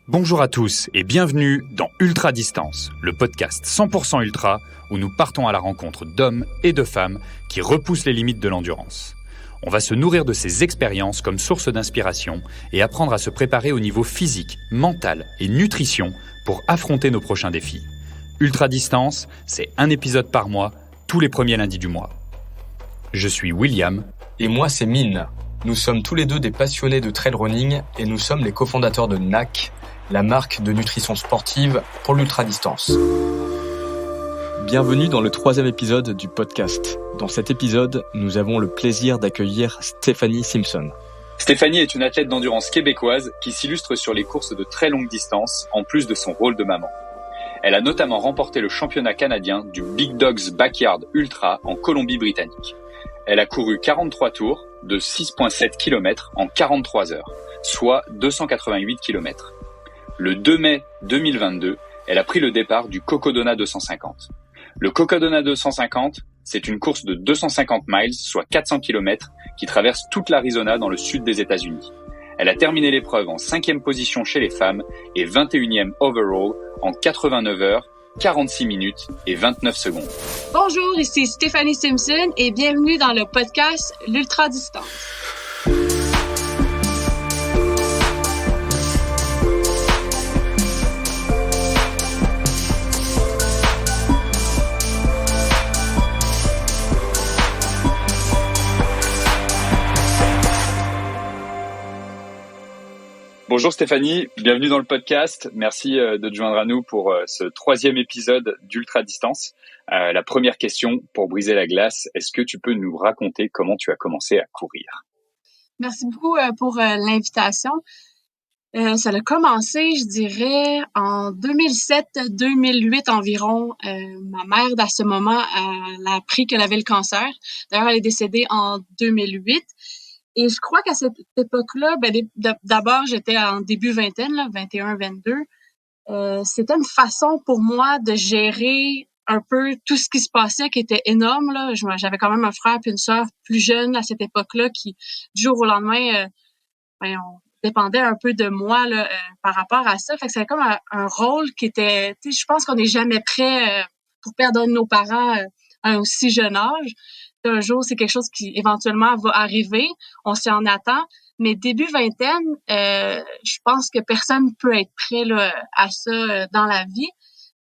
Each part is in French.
Bonjour à tous et bienvenue dans Ultra Distance, le podcast 100% ultra où nous partons à la rencontre d'hommes et de femmes qui repoussent les limites de l'endurance. On va se nourrir de ces expériences comme source d'inspiration et apprendre à se préparer au niveau physique, mental et nutrition pour affronter nos prochains défis. Ultra Distance, c'est un épisode par mois, tous les premiers lundis du mois. Je suis William. Et moi, c'est Mine. Nous sommes tous les deux des passionnés de trail running et nous sommes les cofondateurs de NAC, la marque de nutrition sportive pour l'ultra-distance. Bienvenue dans le 3e épisode du podcast. Dans cet épisode, nous avons le plaisir d'accueillir Stéphanie Simpson. Stéphanie est une athlète d'endurance québécoise qui s'illustre sur les courses de très longue distance en plus de son rôle de maman. Elle a notamment remporté le championnat canadien du Big Dogs Backyard Ultra en Colombie-Britannique. Elle a couru 43 tours de 6,7 km en 43 heures, soit 288 km. Le 2 mai 2022, elle a pris le départ du Cocodona 250. Le Cocodona 250, c'est une course de 250 miles, soit 400 km, qui traverse toute l'Arizona dans le sud des États-Unis. Elle a terminé l'épreuve en 5e position chez les femmes et 21e overall en 89 heures, 46 minutes et 29 secondes. Bonjour, ici Stéphanie Simpson et bienvenue dans le podcast L'Ultra Distance. Bonjour Stéphanie, bienvenue dans le podcast. Merci de te joindre à nous pour ce 3e épisode d'Ultra Distance. La première question pour briser la glace, est-ce que tu peux nous raconter comment tu as commencé à courir? Merci beaucoup pour l'invitation. Ça a commencé, je dirais, en 2007-2008 environ. Ma mère, à ce moment, elle a appris qu'elle avait le cancer. D'ailleurs, elle est décédée en 2008. Et je crois qu'à cette époque-là, d'abord, j'étais en début vingtaine, là, 21-22. C'était une façon pour moi de gérer un peu tout ce qui se passait, qui était énorme, là. J'avais quand même un frère et une sœur plus jeunes à cette époque-là qui, du jour au lendemain, on dépendait un peu de moi là, par rapport à ça. Fait que c'était comme un rôle qui était... Tu sais, je pense qu'on n'est jamais prêt pour perdre nos parents à un aussi jeune âge. Un jour, c'est quelque chose qui éventuellement va arriver, on s'y en attend, mais début vingtaine, je pense que personne peut être prêt là, à ça dans la vie.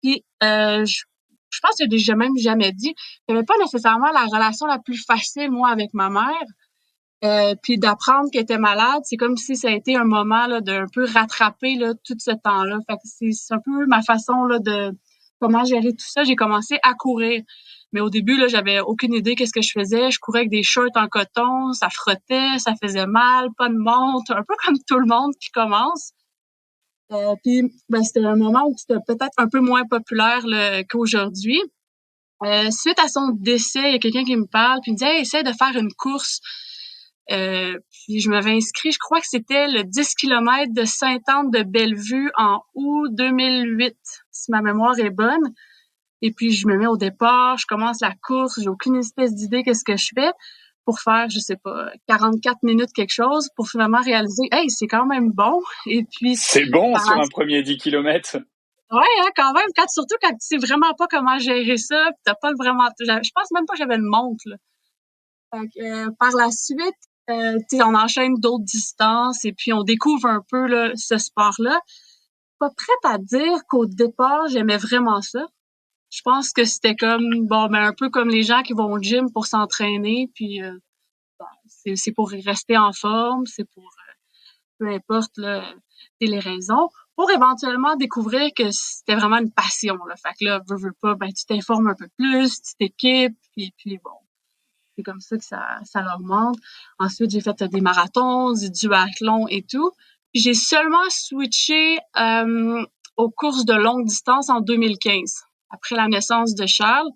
Puis, je pense que j'ai même jamais dit, j'avais pas nécessairement la relation la plus facile, moi, avec ma mère. Puis d'apprendre qu'elle était malade, c'est comme si ça a été un moment là, d'un peu rattraper là, tout ce temps-là. Fait que c'est un peu ma façon là, de comment gérer tout ça. J'ai commencé à courir. Mais au début, là, j'avais aucune idée qu'est-ce que je faisais. Je courais avec des shorts en coton, ça frottait, ça faisait mal, pas de montre, un peu comme tout le monde qui commence. Puis, c'était un moment où c'était peut-être un peu moins populaire là, qu'aujourd'hui. Suite à son décès, il y a quelqu'un qui me parle, puis il me dit « Hey, essaie de faire une course. » Puis je m'avais inscrit, je crois que c'était le 10 km de Sainte-Anne de Bellevue en août 2008, si ma mémoire est bonne. Et puis, je me mets au départ, je commence la course, j'ai aucune espèce d'idée qu'est-ce que je fais pour faire, je sais pas, 44 minutes quelque chose pour finalement réaliser, hey, c'est quand même bon. Et puis. C'est bon sur un premier 10 km. Ouais, hein, quand même, surtout quand tu sais vraiment pas comment gérer ça, pis t'as pas vraiment, je pense même pas que j'avais une montre, là. Donc, par la suite, tu sais, on enchaîne d'autres distances et puis on découvre un peu, là, ce sport-là. Pas prête à dire qu'au départ, j'aimais vraiment ça. Je pense que c'était comme un peu comme les gens qui vont au gym pour s'entraîner, puis c'est pour rester en forme, c'est pour peu importe là, les raisons, pour éventuellement découvrir que c'était vraiment une passion là. Fait que là, veux pas, tu t'informes un peu plus, tu t'équipes, puis bon, c'est comme ça que ça l'augmente. Ensuite, j'ai fait des marathons, du duathlon et tout. Puis j'ai seulement switché aux courses de longue distance en 2015. Après la naissance de Charles,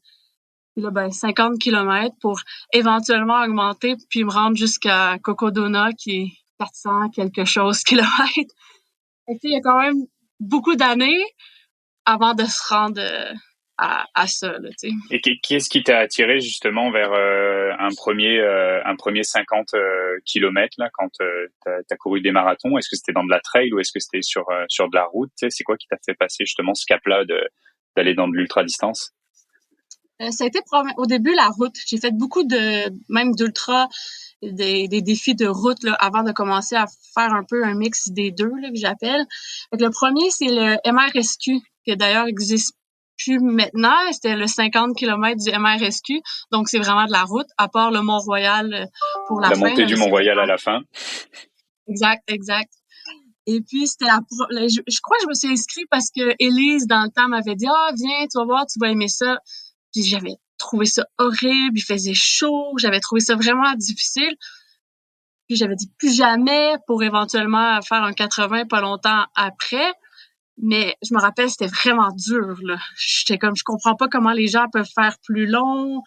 puis là, 50 km pour éventuellement augmenter puis me rendre jusqu'à Cocodona, qui est 400 quelque chose kilomètres. Fait que, il y a quand même beaucoup d'années avant de se rendre à ça, là, tu sais. Et qu'est-ce qui t'a attiré justement vers un premier 50 kilomètres là quand t'as couru des marathons? Est-ce que c'était dans de la trail ou est-ce que c'était sur de la route? Tu sais, c'est quoi qui t'a fait passer justement ce cap-là d'aller dans de l'ultra distance? Ça a été au début la route. J'ai fait beaucoup même d'ultra, des défis de route là, avant de commencer à faire un peu un mix des deux là, que j'appelle. Donc, le premier, c'est le MRSQ, qui d'ailleurs existe plus maintenant. C'était le 50 km du MRSQ. Donc, c'est vraiment de la route, à part le Mont-Royal pour la fin. La montée du Mont-Royal à la fin. Exact. Et puis, c'était je crois que je me suis inscrite parce que Élise, dans le temps, m'avait dit « Ah, viens, tu vas voir, tu vas aimer ça. » Puis j'avais trouvé ça horrible, il faisait chaud, j'avais trouvé ça vraiment difficile. Puis j'avais dit plus jamais pour éventuellement faire un 80 pas longtemps après. Mais je me rappelle, c'était vraiment dur, là. J'étais comme, je comprends pas comment les gens peuvent faire plus long.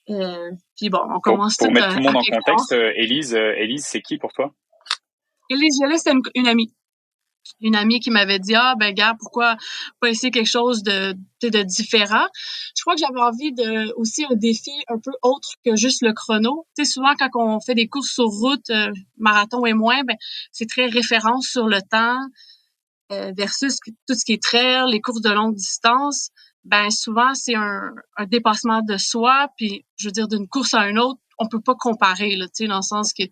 Puis bon, on commence pour tout mettre tout le monde en quelque contexte, Élise, c'est qui pour toi? Élise Joly, c'était une amie. Une amie qui m'avait dit ah ben gars, pourquoi pas essayer quelque chose de différent. Je crois que j'avais envie de aussi un défi un peu autre que juste le chrono. Tu sais, souvent quand on fait des courses sur route, marathon et moins, ben c'est très référence sur le temps versus tout ce qui est trail, les courses de longue distance. Ben souvent c'est un dépassement de soi, puis je veux dire d'une course à une autre, on peut pas comparer là, tu sais, dans le sens que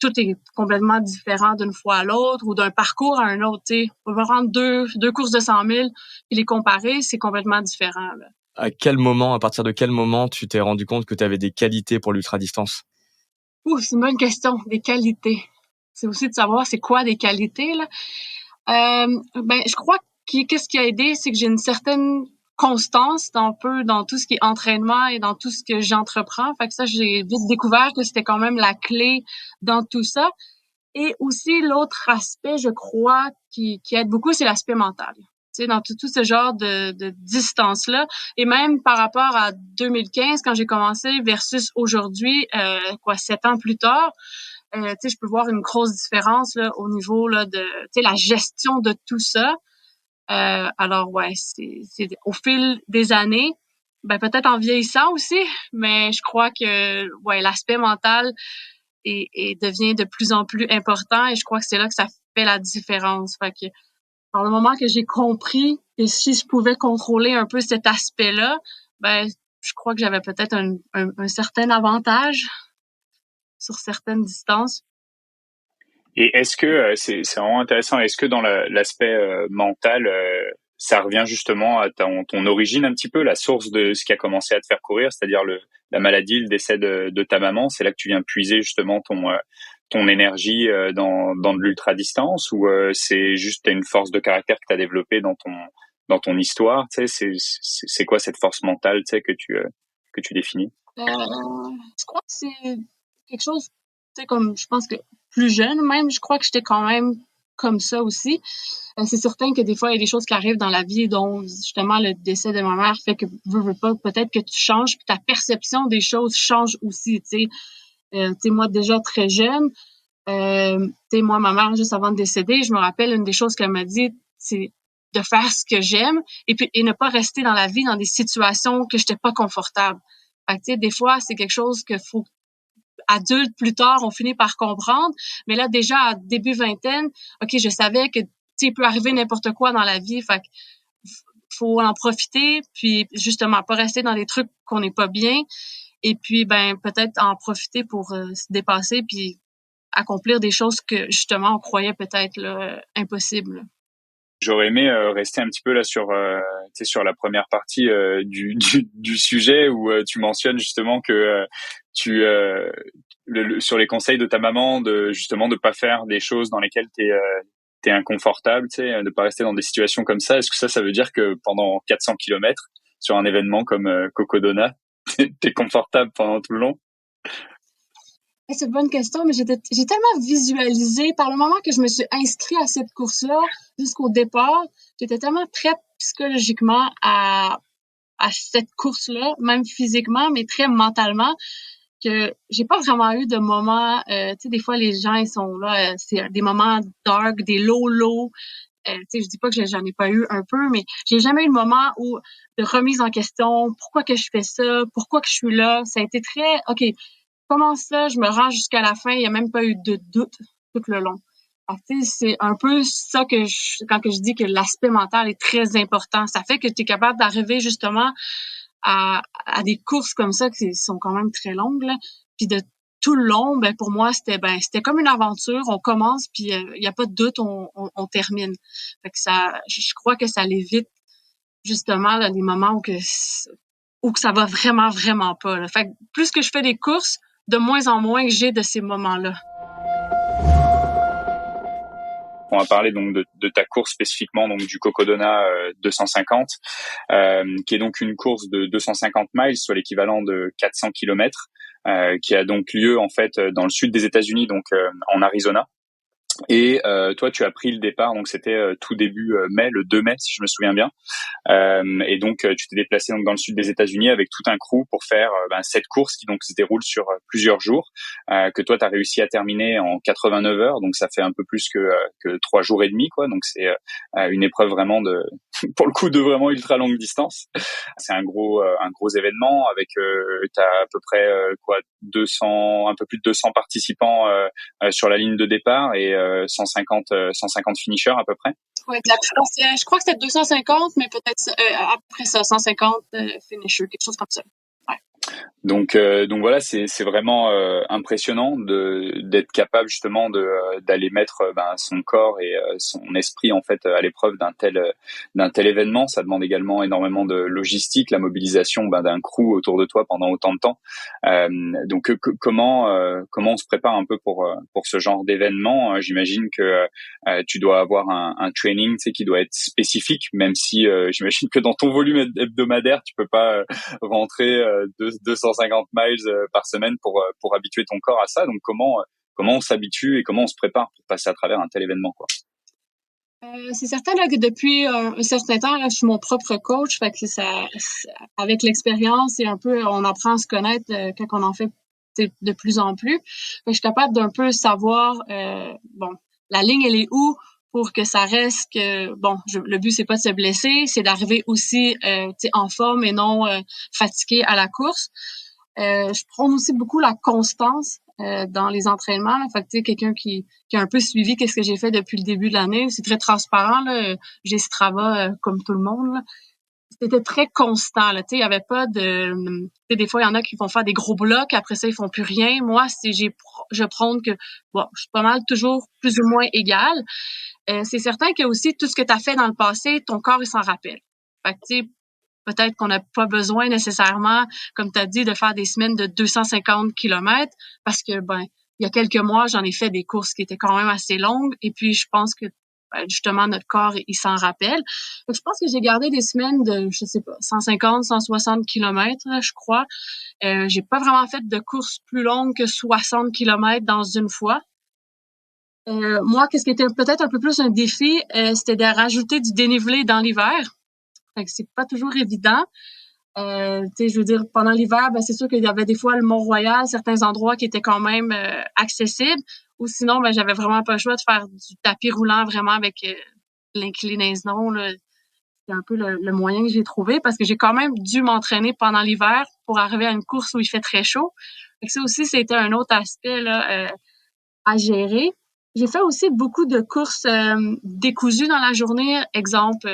tout est complètement différent d'une fois à l'autre ou d'un parcours à un autre. Tu sais, on va prendre deux courses de 100 000 et les comparer, c'est complètement différent. Là. À partir de quel moment tu t'es rendu compte que tu avais des qualités pour l'ultra-distance? C'est une bonne question, des qualités. C'est aussi de savoir c'est quoi des qualités. Là. Je crois que qu'est-ce qui a aidé, c'est que j'ai une certaine constance dans tout ce qui est entraînement et dans tout ce que j'entreprends. Fait que ça, j'ai vite découvert que c'était quand même la clé dans tout ça. Et aussi, l'autre aspect, je crois, qui aide beaucoup, c'est l'aspect mental. Tu sais, dans tout ce genre de distance-là. Et même par rapport à 2015, quand j'ai commencé, versus aujourd'hui, 7 ans plus tard, tu sais, je peux voir une grosse différence, là, au niveau, là, de, tu sais, la gestion de tout ça. Alors, ouais, c'est au fil des années, ben, peut-être en vieillissant aussi, mais je crois que, ouais, l'aspect mental, et devient de plus en plus important et je crois que c'est là que ça fait la différence. Fait que, par le moment que j'ai compris que si je pouvais contrôler un peu cet aspect-là, ben, je crois que j'avais peut-être un certain avantage sur certaines distances. Et est-ce que c'est vraiment intéressant? Est-ce que dans l'aspect mental, ça revient justement à ton origine un petit peu, la source de ce qui a commencé à te faire courir, c'est-à-dire la maladie, le décès de ta maman? C'est là que tu viens puiser justement ton énergie dans de l'ultra distance, ou c'est juste une force de caractère que tu as développée dans ton histoire? Tu sais, c'est quoi cette force mentale, tu sais, que tu définis? Je crois que c'est quelque chose, tu sais, comme je pense que plus jeune même, je crois que j'étais quand même comme ça aussi. C'est certain que des fois, il y a des choses qui arrivent dans la vie, dont justement le décès de ma mère fait que, veux pas, peut-être que tu changes, puis ta perception des choses change aussi, tu sais. Moi, déjà très jeune, tu sais, moi, ma mère, juste avant de décéder, je me rappelle, une des choses qu'elle m'a dit, c'est de faire ce que j'aime et ne pas rester dans la vie dans des situations que j'étais pas confortable. Fait que, tu sais, des fois, c'est quelque chose que faut adulte plus tard, on finit par comprendre. Mais là, déjà, à début vingtaine, OK, je savais que, tu sais, il peut arriver n'importe quoi dans la vie. Fait que faut en profiter, puis justement, pas rester dans des trucs qu'on n'est pas bien. Et puis, ben, peut-être en profiter pour se dépasser, puis accomplir des choses que, justement, on croyait peut-être là, impossibles. J'aurais aimé rester un petit peu là sur la première partie du sujet où tu mentionnes justement que sur les conseils de ta maman de justement de pas faire des choses dans lesquelles t'es inconfortable, tu sais, de pas rester dans des situations comme ça. Est-ce que ça veut dire que pendant 400 kilomètres sur un événement comme Cocodona, t'es confortable pendant tout le long? C'est une bonne question, mais j'ai tellement visualisé par le moment que je me suis inscrite à cette course-là jusqu'au départ, j'étais tellement prête psychologiquement à cette course-là, même physiquement, mais très mentalement, que j'ai pas vraiment eu de moments, tu sais, des fois les gens ils sont là, c'est des moments dark, des low, Je dis pas que j'en ai pas eu un peu, mais j'ai jamais eu le moment où de remise en question, pourquoi que je fais ça, pourquoi que je suis là. Ça a été très, OK, comment ça, je me rends jusqu'à la fin, il y a même pas eu de doute tout le long. Alors, c'est un peu ça quand que je dis que l'aspect mental est très important. Ça fait que tu es capable d'arriver justement à des courses comme ça qui sont quand même très longues, là. Puis de tout le long, pour moi, c'était comme une aventure. On commence, puis il y a pas de doute, on termine. Fait que je crois que ça l'évite justement là, les moments où ça va vraiment, vraiment pas, là. Fait que plus que je fais des courses, de moins en moins j'ai de ces moments-là. On va parler donc de ta course spécifiquement, donc du Cocodona 250, qui est donc une course de 250 miles, soit l'équivalent de 400 kilomètres, qui a donc lieu en fait dans le sud des États-Unis, donc en Arizona. Et toi, tu as pris le départ, donc c'était tout début mai, le 2 mai, si je me souviens bien. Et donc, tu t'es déplacé donc dans le sud des États-Unis avec tout un crew pour faire cette course qui donc se déroule sur plusieurs jours, que toi, tu as réussi à terminer en 89 heures. Donc, ça fait un peu plus que 3 jours et demi, quoi. Donc, c'est une épreuve vraiment pour le coup, de vraiment ultra longue distance. C'est un gros événement avec, t'as à peu près 200, un peu plus de 200 participants sur la ligne de départ et 150 finishers à peu près. Ouais, je crois que c'était 250, mais peut-être après ça, 150 finishers, quelque chose comme ça. Ouais. Donc voilà, c'est vraiment impressionnant d'être capable justement d'aller mettre son corps et son esprit en fait à l'épreuve d'un tel événement. Ça demande également énormément de logistique, la mobilisation d'un crew autour de toi pendant autant de temps. Donc comment on se prépare un peu pour ce genre d'événement? J'imagine que tu dois avoir un training, tu sais, qui doit être spécifique, même si j'imagine que dans ton volume hebdomadaire, tu peux pas rentrer 250 miles par semaine pour habituer ton corps à ça. Donc comment on s'habitue et comment on se prépare pour passer à travers un tel événement, quoi. C'est certain là, que depuis un certain temps, là, je suis mon propre coach, fait que avec l'expérience et un peu, on apprend à se connaître quand on en fait de plus en plus. Fait que je suis capable d'un peu savoir, la ligne elle est où pour que ça reste que le but c'est pas de se blesser, c'est d'arriver aussi en forme et non fatigué à la course. Je prône aussi beaucoup la constance dans les entraînements. Là. Fait que, tu sais, quelqu'un qui a un peu suivi qu'est-ce que j'ai fait depuis le début de l'année, c'est très transparent. Là. J'ai Strava comme tout le monde. Là. C'était très constant. Là. Tu sais, il y avait pas de... Tu sais, des fois, il y en a qui vont faire des gros blocs, après ça, ils font plus rien. Moi, je prône que je suis pas mal toujours plus ou moins égale. C'est certain que aussi, tout ce que tu as fait dans le passé, ton corps, il s'en rappelle. Fait que, tu sais, peut-être qu'on n'a pas besoin nécessairement, comme tu as dit, de faire des semaines de 250 kilomètres parce que, il y a quelques mois, j'en ai fait des courses qui étaient quand même assez longues et puis je pense que, justement, notre corps, il s'en rappelle. Donc, je pense que j'ai gardé des semaines de, je sais pas, 150, 160 kilomètres, je crois. J'ai pas vraiment fait de courses plus longues que 60 kilomètres dans une fois. Moi, qu'est-ce qui était peut-être un peu plus un défi, c'était de rajouter du dénivelé dans l'hiver. Fait que c'est pas toujours évident. Je veux dire, pendant l'hiver, c'est sûr qu'il y avait des fois le Mont-Royal, certains endroits qui étaient quand même accessibles. Ou sinon, j'avais vraiment pas le choix de faire du tapis roulant vraiment avec l'inclinaison. Là. C'est un peu le moyen que j'ai trouvé parce que j'ai quand même dû m'entraîner pendant l'hiver pour arriver à une course où il fait très chaud. Fait que ça aussi, c'était un autre aspect là, à gérer. J'ai fait aussi beaucoup de courses décousues dans la journée. Exemple,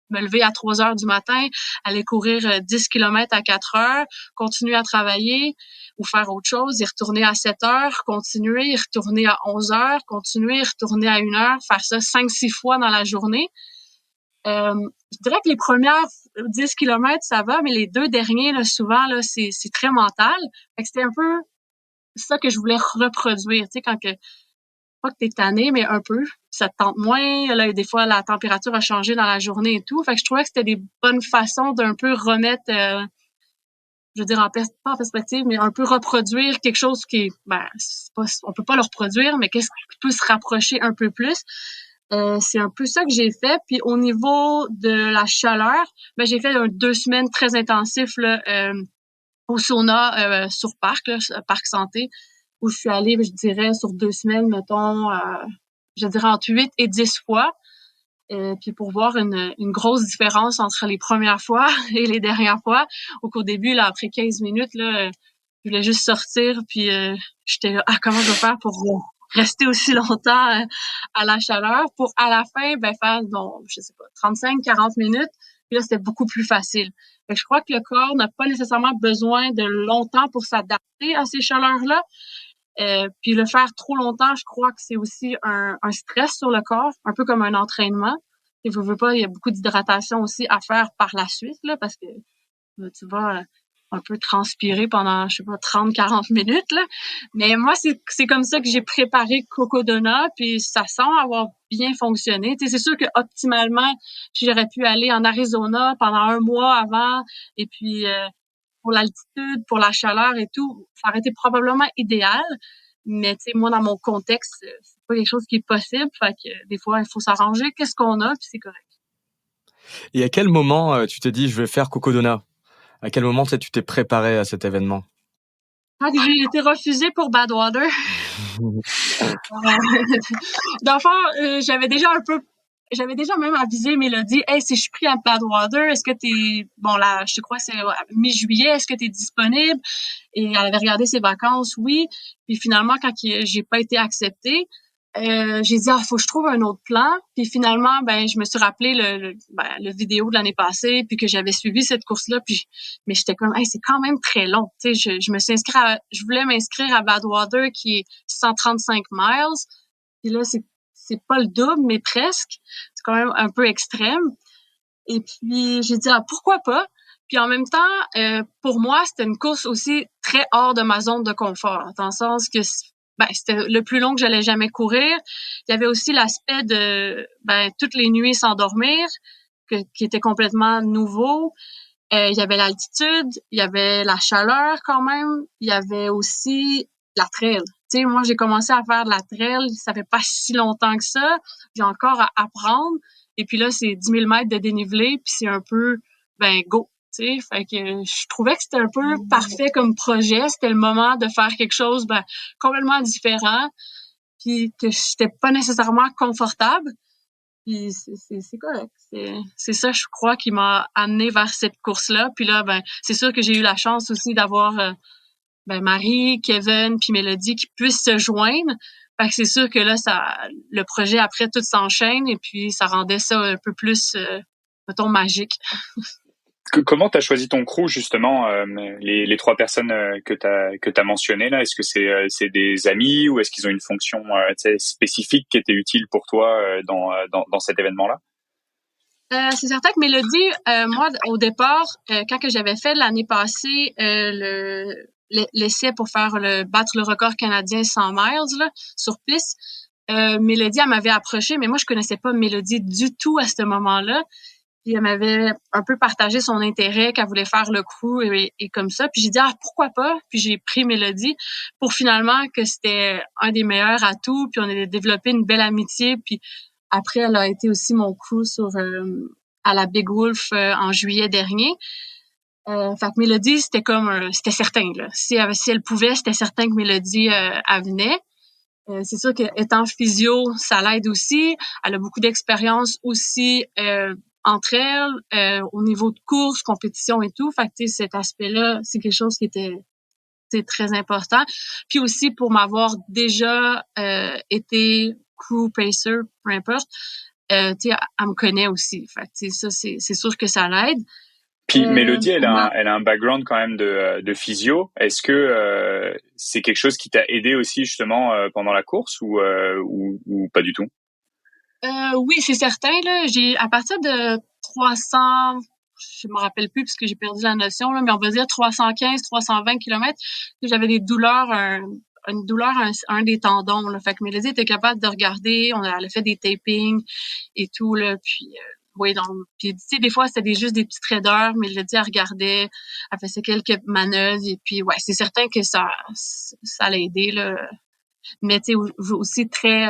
me lever à 3 heures du matin, aller courir 10 kilomètres à 4 heures, continuer à travailler ou faire autre chose, y retourner à 7 heures, continuer, y retourner à 11 heures, continuer, y retourner à 1 heure, faire ça 5-6 fois dans la journée. Je dirais que les premières 10 kilomètres, ça va, mais les 2 derniers, là, souvent, là, c'est très mental. Fait que c'était un peu ça que je voulais reproduire, tu sais, quand que pas que t'es tanné, mais un peu. Ça te tente moins. Là, des fois, la température a changé dans la journée et tout. Fait que je trouvais que c'était des bonnes façons d'un peu remettre, je veux dire, pas en perspective, mais un peu reproduire quelque chose qui est, on peut pas le reproduire, mais qu'est-ce qui peut se rapprocher un peu plus. C'est un peu ça que j'ai fait. Puis au niveau de la chaleur, j'ai fait 2 semaines très intensifs là, au sauna sur Parc Santé, où je suis allée, je dirais, sur 2 semaines, mettons, je dirais entre 8 et 10 fois. Puis pour voir une grosse différence entre les premières fois et les dernières fois. Au début, là, après 15 minutes, là, je voulais juste sortir, puis j'étais là, comment je vais faire pour rester aussi longtemps à la chaleur pour à la fin faire je sais pas 35-40 minutes. Puis là, c'était beaucoup plus facile. Fait que je crois que le corps n'a pas nécessairement besoin de longtemps pour s'adapter à ces chaleurs-là. Puis le faire trop longtemps, je crois que c'est aussi un stress sur le corps, un peu comme un entraînement. Et veux pas, il y a beaucoup d'hydratation aussi à faire par la suite, là, parce que tu vas un peu transpirer pendant, je sais pas, 30-40 minutes, là. Mais moi, c'est comme ça que j'ai préparé Cocodona, puis ça semble avoir bien fonctionné. Tu sais, c'est sûr que optimalement, j'aurais pu aller en Arizona pendant 1 mois avant, et puis pour l'altitude, pour la chaleur et tout, ça aurait été probablement idéal. Mais tu sais, moi, dans mon contexte, c'est pas quelque chose qui est possible. Fait que des fois, il faut s'arranger. Qu'est-ce qu'on a, puis c'est correct. Et à quel moment tu t'es dit, je vais faire Cocodona? À quel moment tu t'es préparé à cet événement? Quand j'ai été refusée pour Badwater, dans le fond, j'avais déjà même avisé Mélodie, hey, si je suis pris à Badwater, est-ce que là, je crois que c'est mi-juillet, est-ce que t'es disponible? Et elle avait regardé ses vacances, oui. Puis finalement, quand j'ai pas été acceptée, j'ai dit, faut que je trouve un autre plan. Puis finalement, je me suis rappelé le vidéo de l'année passée, puis que j'avais suivi cette course-là. Mais j'étais comme, hey, c'est quand même très long. Tu sais, je me suis je voulais m'inscrire à Badwater, qui est 135 miles. Puis là, c'est pas le double, mais presque. C'est quand même un peu extrême. Et puis, j'ai dit, pourquoi pas? Puis en même temps, pour moi, c'était une course aussi très hors de ma zone de confort, dans le sens que c'était le plus long que j'allais jamais courir. Il y avait aussi l'aspect de toutes les nuits s'endormir, qui était complètement nouveau. Il y avait l'altitude, il y avait la chaleur quand même, il y avait aussi la trail. Tu sais, moi, j'ai commencé à faire de la trail, ça fait pas si longtemps que ça. J'ai encore à apprendre. Et puis là, c'est 10 000 mètres de dénivelé, puis c'est un peu, go. Tu sais, fait que je trouvais que c'était un peu parfait comme projet. C'était le moment de faire quelque chose, complètement différent, puis que j'étais pas nécessairement confortable. Puis c'est correct. C'est ça, je crois, qui m'a amené vers cette course-là. Puis là, c'est sûr que j'ai eu la chance aussi d'avoir Marie, Kevin, puis Mélodie qui puissent se joindre. Fait que c'est sûr que là, le projet après tout s'enchaîne et puis ça rendait ça un peu plus, mettons, magique. Comment t'as choisi ton crew justement, les 3 personnes que t'as mentionnées là? Est-ce que c'est des amis ou est-ce qu'ils ont une fonction spécifique qui était utile pour toi dans cet événement-là? C'est certain que Mélodie, moi, au départ, quand que j'avais fait l'année passée l'essai pour battre le record canadien 100 miles là, sur piste, Mélodie, elle m'avait approché, mais moi, je connaissais pas Mélodie du tout à ce moment-là. Puis elle m'avait un peu partagé son intérêt, qu'elle voulait faire le crew et comme ça. Puis j'ai dit, pourquoi pas? Puis j'ai pris Mélodie pour finalement que c'était un des meilleurs atouts. Puis on a développé une belle amitié. Puis après, elle a été aussi mon crew à la Big Wolf en juillet dernier. Fait que Mélodie, c'était certain, là. Si elle pouvait, c'était certain que Mélodie, elle venait. C'est sûr qu'étant physio, ça l'aide aussi. Elle a beaucoup d'expérience aussi entre elles, au niveau de course, compétition et tout. Fait que cet aspect-là, c'est quelque chose qui était très important. Puis aussi pour m'avoir déjà été crew pacer, peu importe, elle me connaît aussi. Fait que ça, c'est sûr que ça l'aide. Puis Mélodie, elle a un background quand même de physio. Est-ce que c'est quelque chose qui t'a aidé aussi justement pendant la course ou pas du tout? Oui, c'est certain. Là, à partir de 300, je me rappelle plus parce que j'ai perdu la notion, là, mais on va dire 315, 320 kilomètres, j'avais des douleurs, une douleur à un des tendons. Là. Fait que Mélodie était capable de regarder. Elle a fait des tapings et tout là, puis. Oui, donc, puis tu sais, des fois, c'était juste des petites raideurs, mais Mélodie, elle regardait, elle faisait quelques manœuvres, et puis, ouais, c'est certain que ça l'a aidé, là. Mais tu sais, aussi très,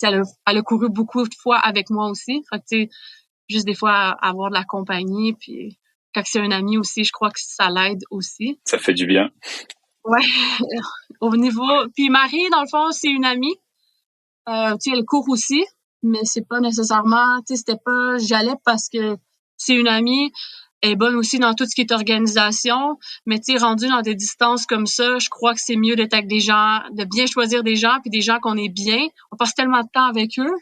elle a couru beaucoup de fois avec moi aussi. Fait que tu sais, juste des fois avoir de la compagnie, puis quand c'est un ami aussi, je crois que ça l'aide aussi. Ça fait du bien. Ouais, au niveau. Puis Marie, dans le fond, c'est une amie. Tu sais, elle court aussi, mais c'est pas nécessairement, tu sais, c'était pas, j'y allais parce que c'est une amie, elle est bonne aussi dans tout ce qui est organisation, mais tu sais, rendu dans des distances comme ça, je crois que c'est mieux d'être avec des gens, de bien choisir des gens, puis des gens qu'on est bien. On passe tellement de temps avec eux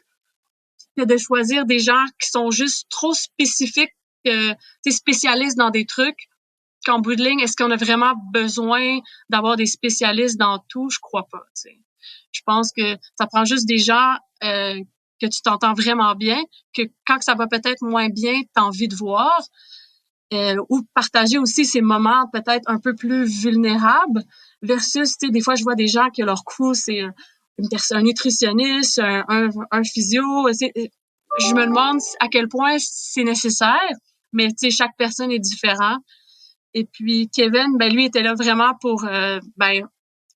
que de choisir des gens qui sont juste trop spécifiques, tu sais, spécialistes dans des trucs. Qu'en bout de ligne, est-ce qu'on a vraiment besoin d'avoir des spécialistes dans tout? Je crois pas, tu sais. Je pense que ça prend juste des gens que tu t'entends vraiment bien, que quand ça va peut-être moins bien, tu as envie de voir, ou partager aussi ces moments peut-être un peu plus vulnérables versus, tu sais, des fois, je vois des gens que leur crew, c'est un nutritionniste, un physio. Je me demande à quel point c'est nécessaire, mais tu sais, chaque personne est différente. Et puis Kevin, ben lui était là vraiment pour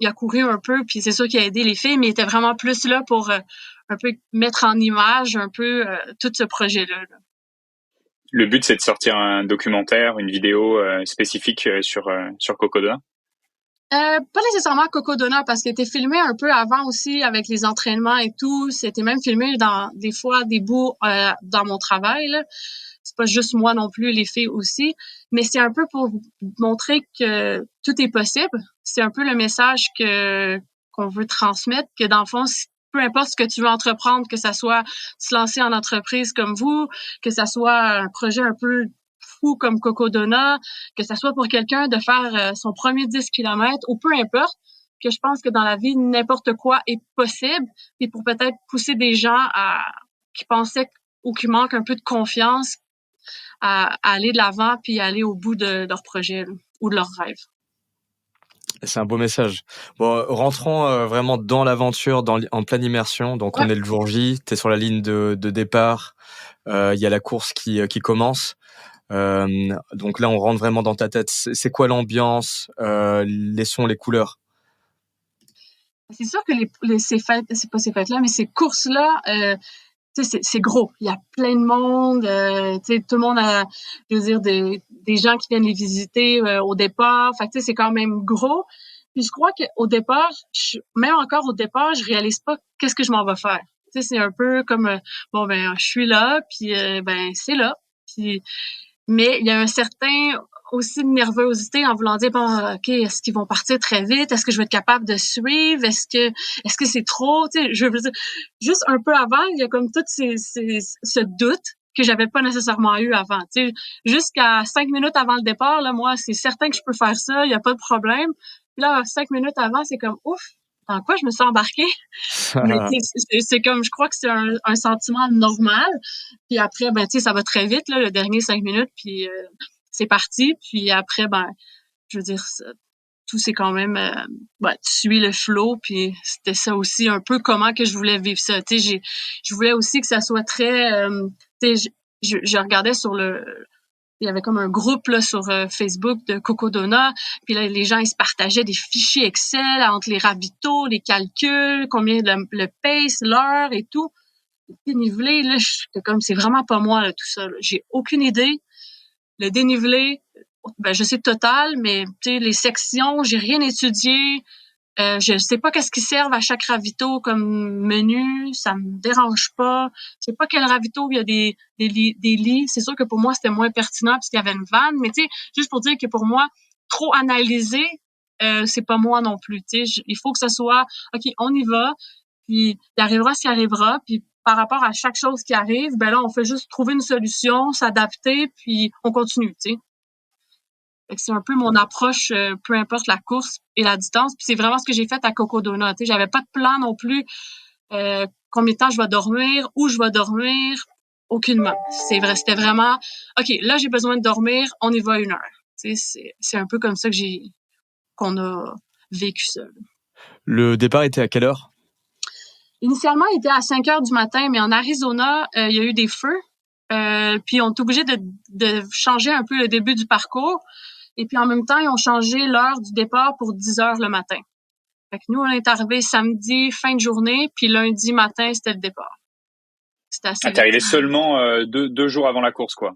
il a couru un peu, puis c'est sûr qu'il a aidé les filles, mais il était vraiment plus là pour un peu mettre en image un peu tout ce projet-là. Là. Le but, c'est de sortir un documentaire, une vidéo spécifique sur Cocodona. Pas nécessairement Cocodona, parce qu'il était filmé un peu avant aussi avec les entraînements et tout. C'était même filmé dans des fois des bouts dans mon travail. Là. C'est pas juste moi non plus, les filles aussi. Mais c'est un peu pour montrer que tout est possible. C'est un peu le message qu'on veut transmettre, que dans le fond, peu importe ce que tu veux entreprendre, que ça soit se lancer en entreprise comme vous, que ça soit un projet un peu fou comme Cocodona, que ça soit pour quelqu'un de faire son premier 10 kilomètres ou peu importe, que je pense que dans la vie, n'importe quoi est possible, et pour peut-être pousser des gens qui pensaient ou qui manquent un peu de confiance à aller de l'avant puis aller au bout de leur projet là, ou de leur rêve. C'est un beau message. Bon, rentrons vraiment dans l'aventure, en pleine immersion. Donc, Ouais. on est le jour J, t'es sur la ligne de départ. Il y a la course qui commence. Donc là, on rentre vraiment dans ta tête. C'est quoi l'ambiance, les sons, les couleurs? C'est sûr que ces fêtes, c'est pas ces fêtes-là, mais ces courses-là, c'est gros. Il y a plein de monde. Tout le monde a, je veux dire, des gens qui viennent les visiter au départ. Fait que c'est quand même gros. Puis je crois qu'au départ, même encore au départ, je réalise pas qu'est-ce que je m'en vais faire. C'est un peu comme bon ben je suis là, puis ben c'est là. Puis mais il y a un certain aussi de nervosité en voulant dire bon ok, est-ce qu'ils vont partir très vite, est-ce que je vais être capable de suivre, est-ce que c'est trop, tu sais, je veux dire juste un peu avant il y a comme tout ce doute que j'avais pas nécessairement eu avant, tu sais, jusqu'à 5 minutes avant le départ là, moi c'est certain que je peux faire ça, il y a pas de problème. Puis là 5 minutes avant c'est comme ouf, dans quoi je me suis embarquée. Mais c'est comme, je crois que c'est un sentiment normal. Puis après, ben, tu sais, ça va très vite, là, le dernier 5 minutes, puis c'est parti. Puis après, ben, je veux dire, tout c'est quand même, ben, tu suis le flow, puis c'était ça aussi un peu comment que je voulais vivre ça. Tu sais, je voulais aussi que ça soit très, tu sais, je regardais il y avait comme un groupe là, sur Facebook de Cocodona. Puis là, les gens, ils se partageaient des fichiers Excel entre les ravitaux, les calculs, combien le pace, l'heure et tout. Dénivelé, là, j'étais comme, c'est vraiment pas moi, là, tout ça. Là. J'ai aucune idée. Le dénivelé, ben, je sais total, mais tu sais, les sections, j'ai rien étudié. Je sais pas qu'est-ce qui servent à chaque ravito comme menu, ça me dérange pas. Je sais pas quel ravito il y a des lits. C'est sûr que pour moi, c'était moins pertinent puisqu'il y avait une vanne, mais tu sais, juste pour dire que pour moi, trop analyser, c'est pas moi non plus. Tu sais, il faut que ce soit, OK, on y va, puis il arrivera ce qui arrivera, puis par rapport à chaque chose qui arrive, ben là, on fait juste trouver une solution, s'adapter, puis on continue, tu sais. C'est un peu mon approche, peu importe la course et la distance. Puis c'est vraiment ce que j'ai fait à Cocodona. Tu sais, j'avais pas de plan non plus. Combien de temps je vais dormir, où je vais dormir, aucunement. C'est vrai, c'était vraiment, ok, là j'ai besoin de dormir, on y va 1 heure. Tu sais, c'est un peu comme ça qu'on a vécu ça. Le départ était à quelle heure? Initialement, il était à 5 heures du matin, mais en Arizona, il y a eu des feux. Puis on est obligé de changer un peu le début du parcours. Et puis en même temps, ils ont changé l'heure du départ pour 10 heures le matin. Fait que nous, on est arrivé samedi fin de journée, puis lundi matin, c'était le départ. C'était assez T'es arrivé vite. seulement 2 jours avant la course, quoi.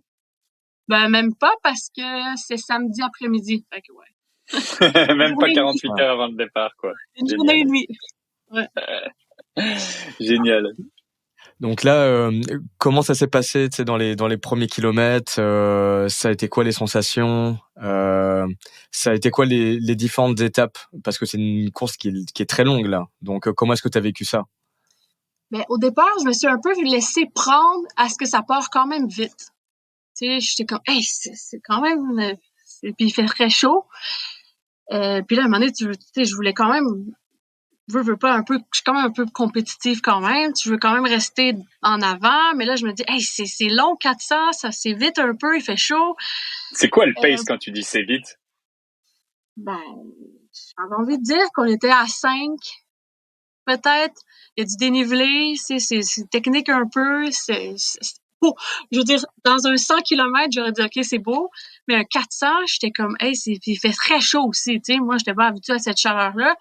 Ben même pas parce que c'est samedi après-midi. Fait que ouais. Même pas Journée et demie. 48 heures avant le départ, quoi. Une Génial. journée et demie. Ouais. Génial. Donc là, comment ça s'est passé, tu sais, dans les premiers kilomètres? Ça a été quoi les sensations? Ça a été quoi les différentes étapes? Parce que c'est une course qui est très longue là. Donc comment est-ce que tu as vécu ça? Mais au départ, je me suis un peu laissée prendre à ce que ça part quand même vite. Tu sais, j'étais comme, hey, c'est quand même, puis il fait très chaud. Puis là, à un moment donné, tu sais, je voulais quand même, veux pas un peu, je suis quand même un peu compétitive quand même. Tu veux quand même rester en avant, mais là, je me dis, hey, c'est long, 400, ça c'est vite un peu, il fait chaud. C'est quoi le Euh, pace quand tu dis c'est vite? ben, j'avais envie de dire qu'on était à 5, peut-être. Il y a du dénivelé, c'est technique un peu, c'est beau. Je veux dire, dans un 100 km, j'aurais dit, OK, c'est beau, mais un 400, j'étais comme, hey, il fait très chaud aussi, tu sais. Moi, j'étais pas habituée à cette chaleur-là.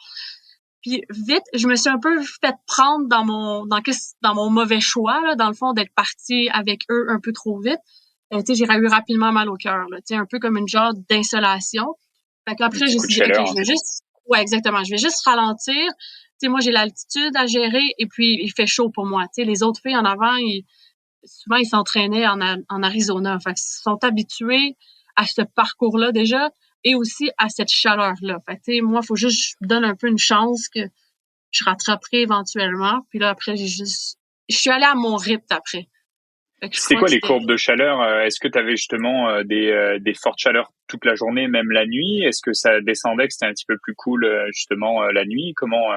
Puis vite, je me suis un peu fait prendre dans mon mauvais choix, là, dans le fond, d'être partie avec eux un peu trop vite. Tu sais, j'ai eu rapidement mal au cœur, là, tu sais, un peu comme une genre d'insolation. Fait Un qu'après, petit j'ai coup de dit, OK, chaleur, je hein. vais juste, ouais, exactement, je vais juste ralentir. Tu sais, moi, j'ai l'altitude à gérer et puis il fait chaud pour moi. Tu sais, les autres filles en avant, souvent, ils s'entraînaient en Arizona. Fait qu'ils sont habitués à ce parcours-là déjà et aussi à cette chaleur-là. Fait que, tu sais, moi, il faut juste que je donne un peu une chance que je rattraperai éventuellement. Puis là, après, je suis allée à mon rythme après. Fait que je C'était crois quoi que les c'était, courbes de chaleur? Est-ce que tu avais justement des fortes chaleurs toute la journée, même la nuit? Est-ce que ça descendait, que c'était un petit peu plus cool justement la nuit? Comment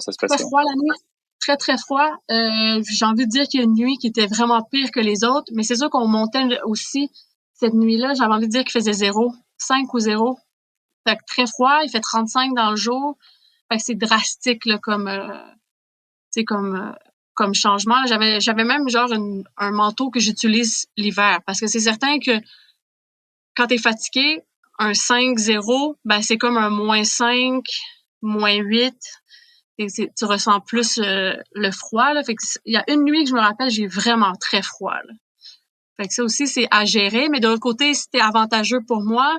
ça se très passait? froid la nuit. Très, très froid. J'ai envie de dire qu'il y a une nuit qui était vraiment pire que les autres, mais c'est sûr qu'on montait aussi cette nuit-là. J'avais envie de dire qu'il faisait 0, 5 ou 0. Fait que très froid, il fait 35 dans le jour. Fait que c'est drastique là, tu sais, comme changement. J'avais même genre un manteau que j'utilise l'hiver parce que c'est certain que quand t'es fatigué, un 5-0, ben c'est comme un -5, -8. Tu ressens plus le froid. Là. Fait que il y a une nuit que je me rappelle, j'ai vraiment très froid. Là. Fait que ça aussi, c'est à gérer. Mais de l'autre côté, c'était avantageux pour moi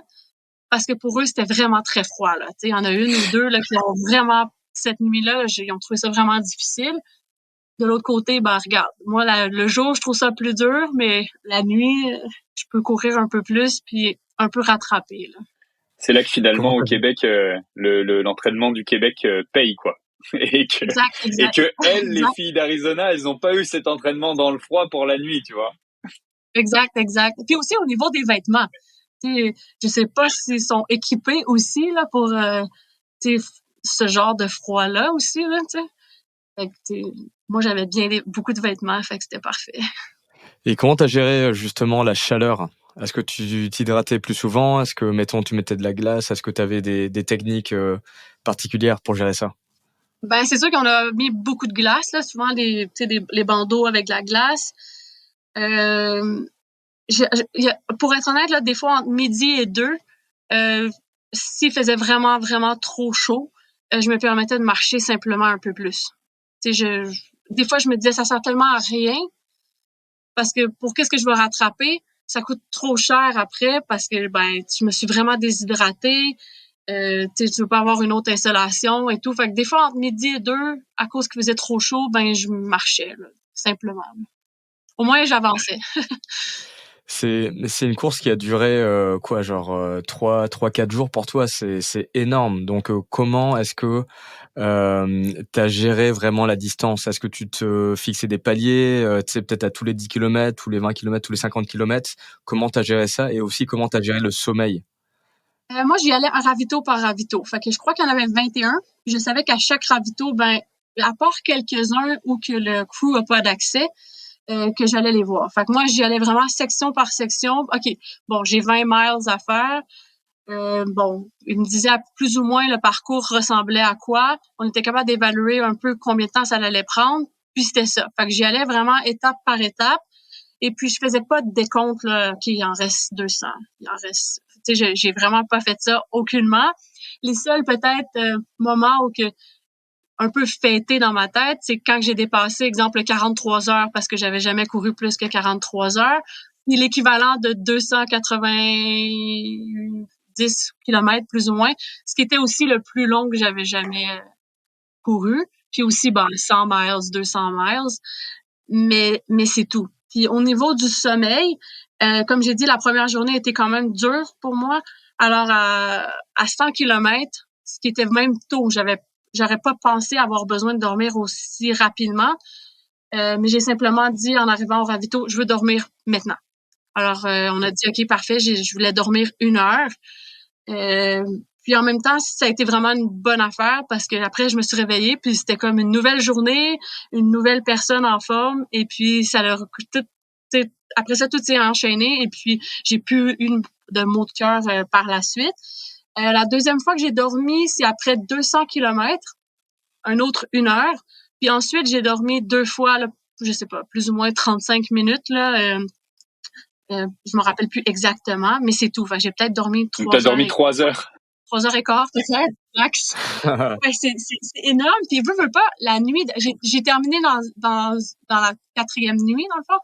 parce que pour eux, c'était vraiment très froid. Là. Il y en a une ou deux là, qui ont vraiment, cette nuit-là, ils ont trouvé ça vraiment difficile. De l'autre côté, ben regarde, moi, le jour, je trouve ça plus dur, mais la nuit, je peux courir un peu plus puis un peu rattraper. Là. C'est là que Comment finalement au t'as vu? Québec, l'entraînement du Québec paye quoi. Et que, Exact, et exact, que elles, les exact, filles d'Arizona, elles n'ont pas eu cet entraînement dans le froid pour la nuit, tu vois. exact, exact. Puis aussi au niveau des vêtements. Tu sais, je sais pas s'ils sont équipés aussi là pour tu sais, ce genre de froid-là aussi là, tu sais. Fait que, tu sais, moi j'avais beaucoup de vêtements, fait que c'était parfait. Et comment t'as géré justement la chaleur? Est-ce que tu t'hydratais plus souvent? Est-ce que, mettons, tu mettais de la glace? Est-ce que tu avais des techniques particulières pour gérer ça? Ben c'est sûr qu'on a mis beaucoup de glace là, souvent tu sais les bandeaux avec de la glace. Euh, pour être honnête là, des fois entre midi et 2, euh, s'il faisait vraiment vraiment trop chaud, je me permettais de marcher simplement un peu plus. Tu sais, des fois je me disais ça sert tellement à rien parce que pour qu'est-ce que je veux rattraper, ça coûte trop cher après parce que ben je me suis vraiment déshydratée. Tu veux pas avoir une autre installation et tout. Fait que des fois entre midi et 2, à cause qu'il faisait trop chaud, ben je marchais là, simplement. Au moins j'avançais. C'est une course qui a duré quoi, genre 3-4 jours pour toi, c'est énorme. Donc comment est-ce que tu as géré vraiment la distance? Est-ce que tu te fixais des paliers, tu sais, peut-être à tous les 10 kilomètres, tous les 20 kilomètres, tous les 50 kilomètres? Comment tu as géré ça? Et aussi, comment tu as géré le sommeil? Moi, j'y allais un ravito par ravito. Fait que je crois qu'il y en avait 21. Je savais qu'à chaque ravito, ben, à part quelques-uns où que le crew a pas d'accès, que j'allais les voir. Fait que moi, j'y allais vraiment section par section. OK, bon, j'ai 20 miles à faire. Bon, il me disait plus ou moins le parcours ressemblait à quoi. On était capable d'évaluer un peu combien de temps ça allait prendre. Puis c'était ça. Fait que j'y allais vraiment étape par étape. Et puis, je faisais pas de décompte, là, OK, il en reste 200, il en reste... Tu sais, j'ai vraiment pas fait ça, aucunement. Les seuls, peut-être, moments où que un peu fêté dans ma tête, c'est quand j'ai dépassé, exemple, 43 heures parce que j'avais jamais couru plus que 43 heures. Puis l'équivalent de 290 kilomètres, plus ou moins, ce qui était aussi le plus long que j'avais jamais couru. Puis aussi, 100 miles, 200 miles. Mais c'est tout. Puis au niveau du sommeil, comme j'ai dit, la première journée était quand même dure pour moi. Alors à 100 kilomètres, ce qui était même tôt, j'aurais pas pensé avoir besoin de dormir aussi rapidement. Mais j'ai simplement dit en arrivant au ravito, je veux dormir maintenant. Alors on a dit OK, parfait, je voulais dormir 1 heure. Puis en même temps, ça a été vraiment une bonne affaire parce que après je me suis réveillée puis c'était comme une nouvelle journée, une nouvelle personne en forme et puis ça leur après ça tout s'est enchaîné et puis j'ai plus eu de maux de cœur par la suite. La deuxième fois que j'ai dormi, c'est après 200 kilomètres, un autre 1 heure. Puis ensuite j'ai dormi 2 fois, là, je sais pas, plus ou moins 35 minutes là. Je me rappelle plus exactement, mais c'est tout. Enfin, j'ai peut-être dormi 3 heures. Donc, t'as dormi 3 heures. 3 heures et quart, peut-être, max. Ouais, c'est énorme. Puis, veux pas, la nuit, j'ai terminé dans la 4e nuit, dans le fond.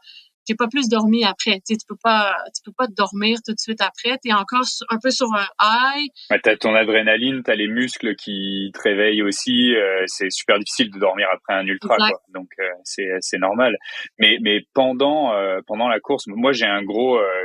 J'ai pas plus dormi après. Tu sais, tu peux pas dormir tout de suite après. T'es encore un peu sur un high. Ouais, t'as ton adrénaline, t'as les muscles qui te réveillent aussi. C'est super difficile de dormir après un ultra, quoi. Donc c'est normal. Mais pendant la course, moi j'ai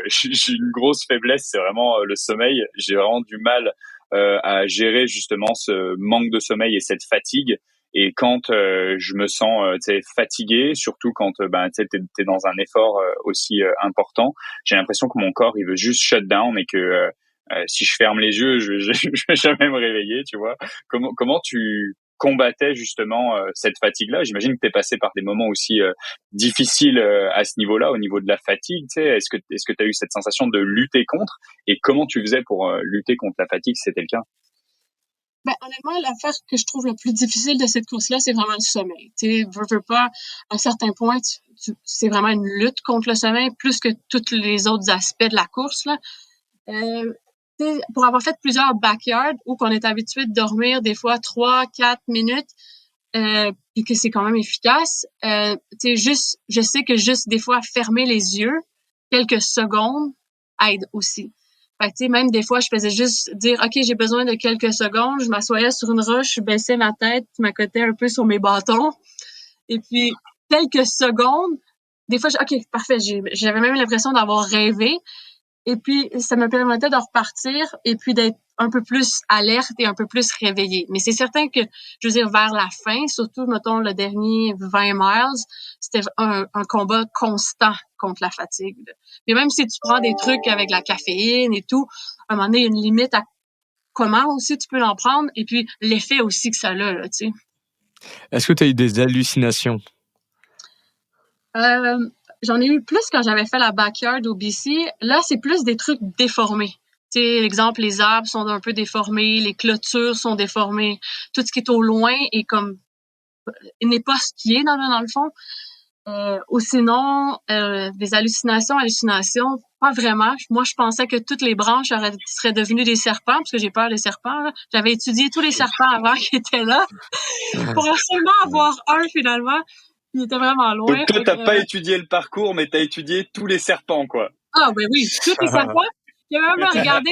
j'ai une grosse faiblesse, c'est vraiment le sommeil. J'ai vraiment du mal à gérer justement ce manque de sommeil et cette fatigue. Et quand je me sens fatigué, surtout quand t'es dans un effort aussi important, j'ai l'impression que mon corps il veut juste shut down et que si je ferme les yeux, je vais jamais me réveiller, tu vois. Comment tu combattais justement cette fatigue-là? J'imagine que t'es passé par des moments aussi difficiles à ce niveau-là, au niveau de la fatigue. Tu sais, est-ce que t'as eu cette sensation de lutter contre? Et comment tu faisais pour lutter contre la fatigue si c'était le cas? Honnêtement, l'affaire que je trouve la plus difficile de cette course-là, c'est vraiment le sommeil. Tu sais, veux pas, à un certain point, c'est vraiment une lutte contre le sommeil, plus que tous les autres aspects de la course, là. Pour avoir fait plusieurs backyards où qu'on est habitué de dormir des fois 3-4 minutes, puis que c'est quand même efficace, je sais que juste des fois fermer les yeux quelques secondes aide aussi. Fait que, tu sais, même des fois, je faisais juste dire, OK, j'ai besoin de quelques secondes. Je m'assoyais sur une roche, je baissais ma tête, je m'accotais un peu sur mes bâtons. Et puis, quelques secondes, des fois, OK, parfait, j'avais même l'impression d'avoir rêvé. Et puis, ça me permettait de repartir et puis d'être un peu plus alerte et un peu plus réveillée. Mais c'est certain que, je veux dire, vers la fin, surtout, mettons, le dernier 20 miles, c'était un combat constant contre la fatigue. Mais même si tu prends des trucs avec la caféine et tout, à un moment donné, il y a une limite à comment aussi tu peux en prendre et puis l'effet aussi que ça a, là, tu sais. Est-ce que tu as eu des hallucinations? J'en ai eu plus quand j'avais fait la backyard au BC. Là, c'est plus des trucs déformés. Tu sais, exemple, les arbres sont un peu déformés, les clôtures sont déformées. Tout ce qui est au loin est comme n'est pas ce qui est dans le fond. Ou sinon, des hallucinations, pas vraiment. Moi, je pensais que toutes les branches seraient devenues des serpents, parce que j'ai peur des serpents. Là. J'avais étudié tous les serpents avant qui étaient là, pour seulement avoir un finalement. Il était vraiment loin. Donc toi, t'as pas étudié le parcours, mais t'as étudié tous les serpents, quoi. Ah, ben oui, tous les serpents. J'ai même regardé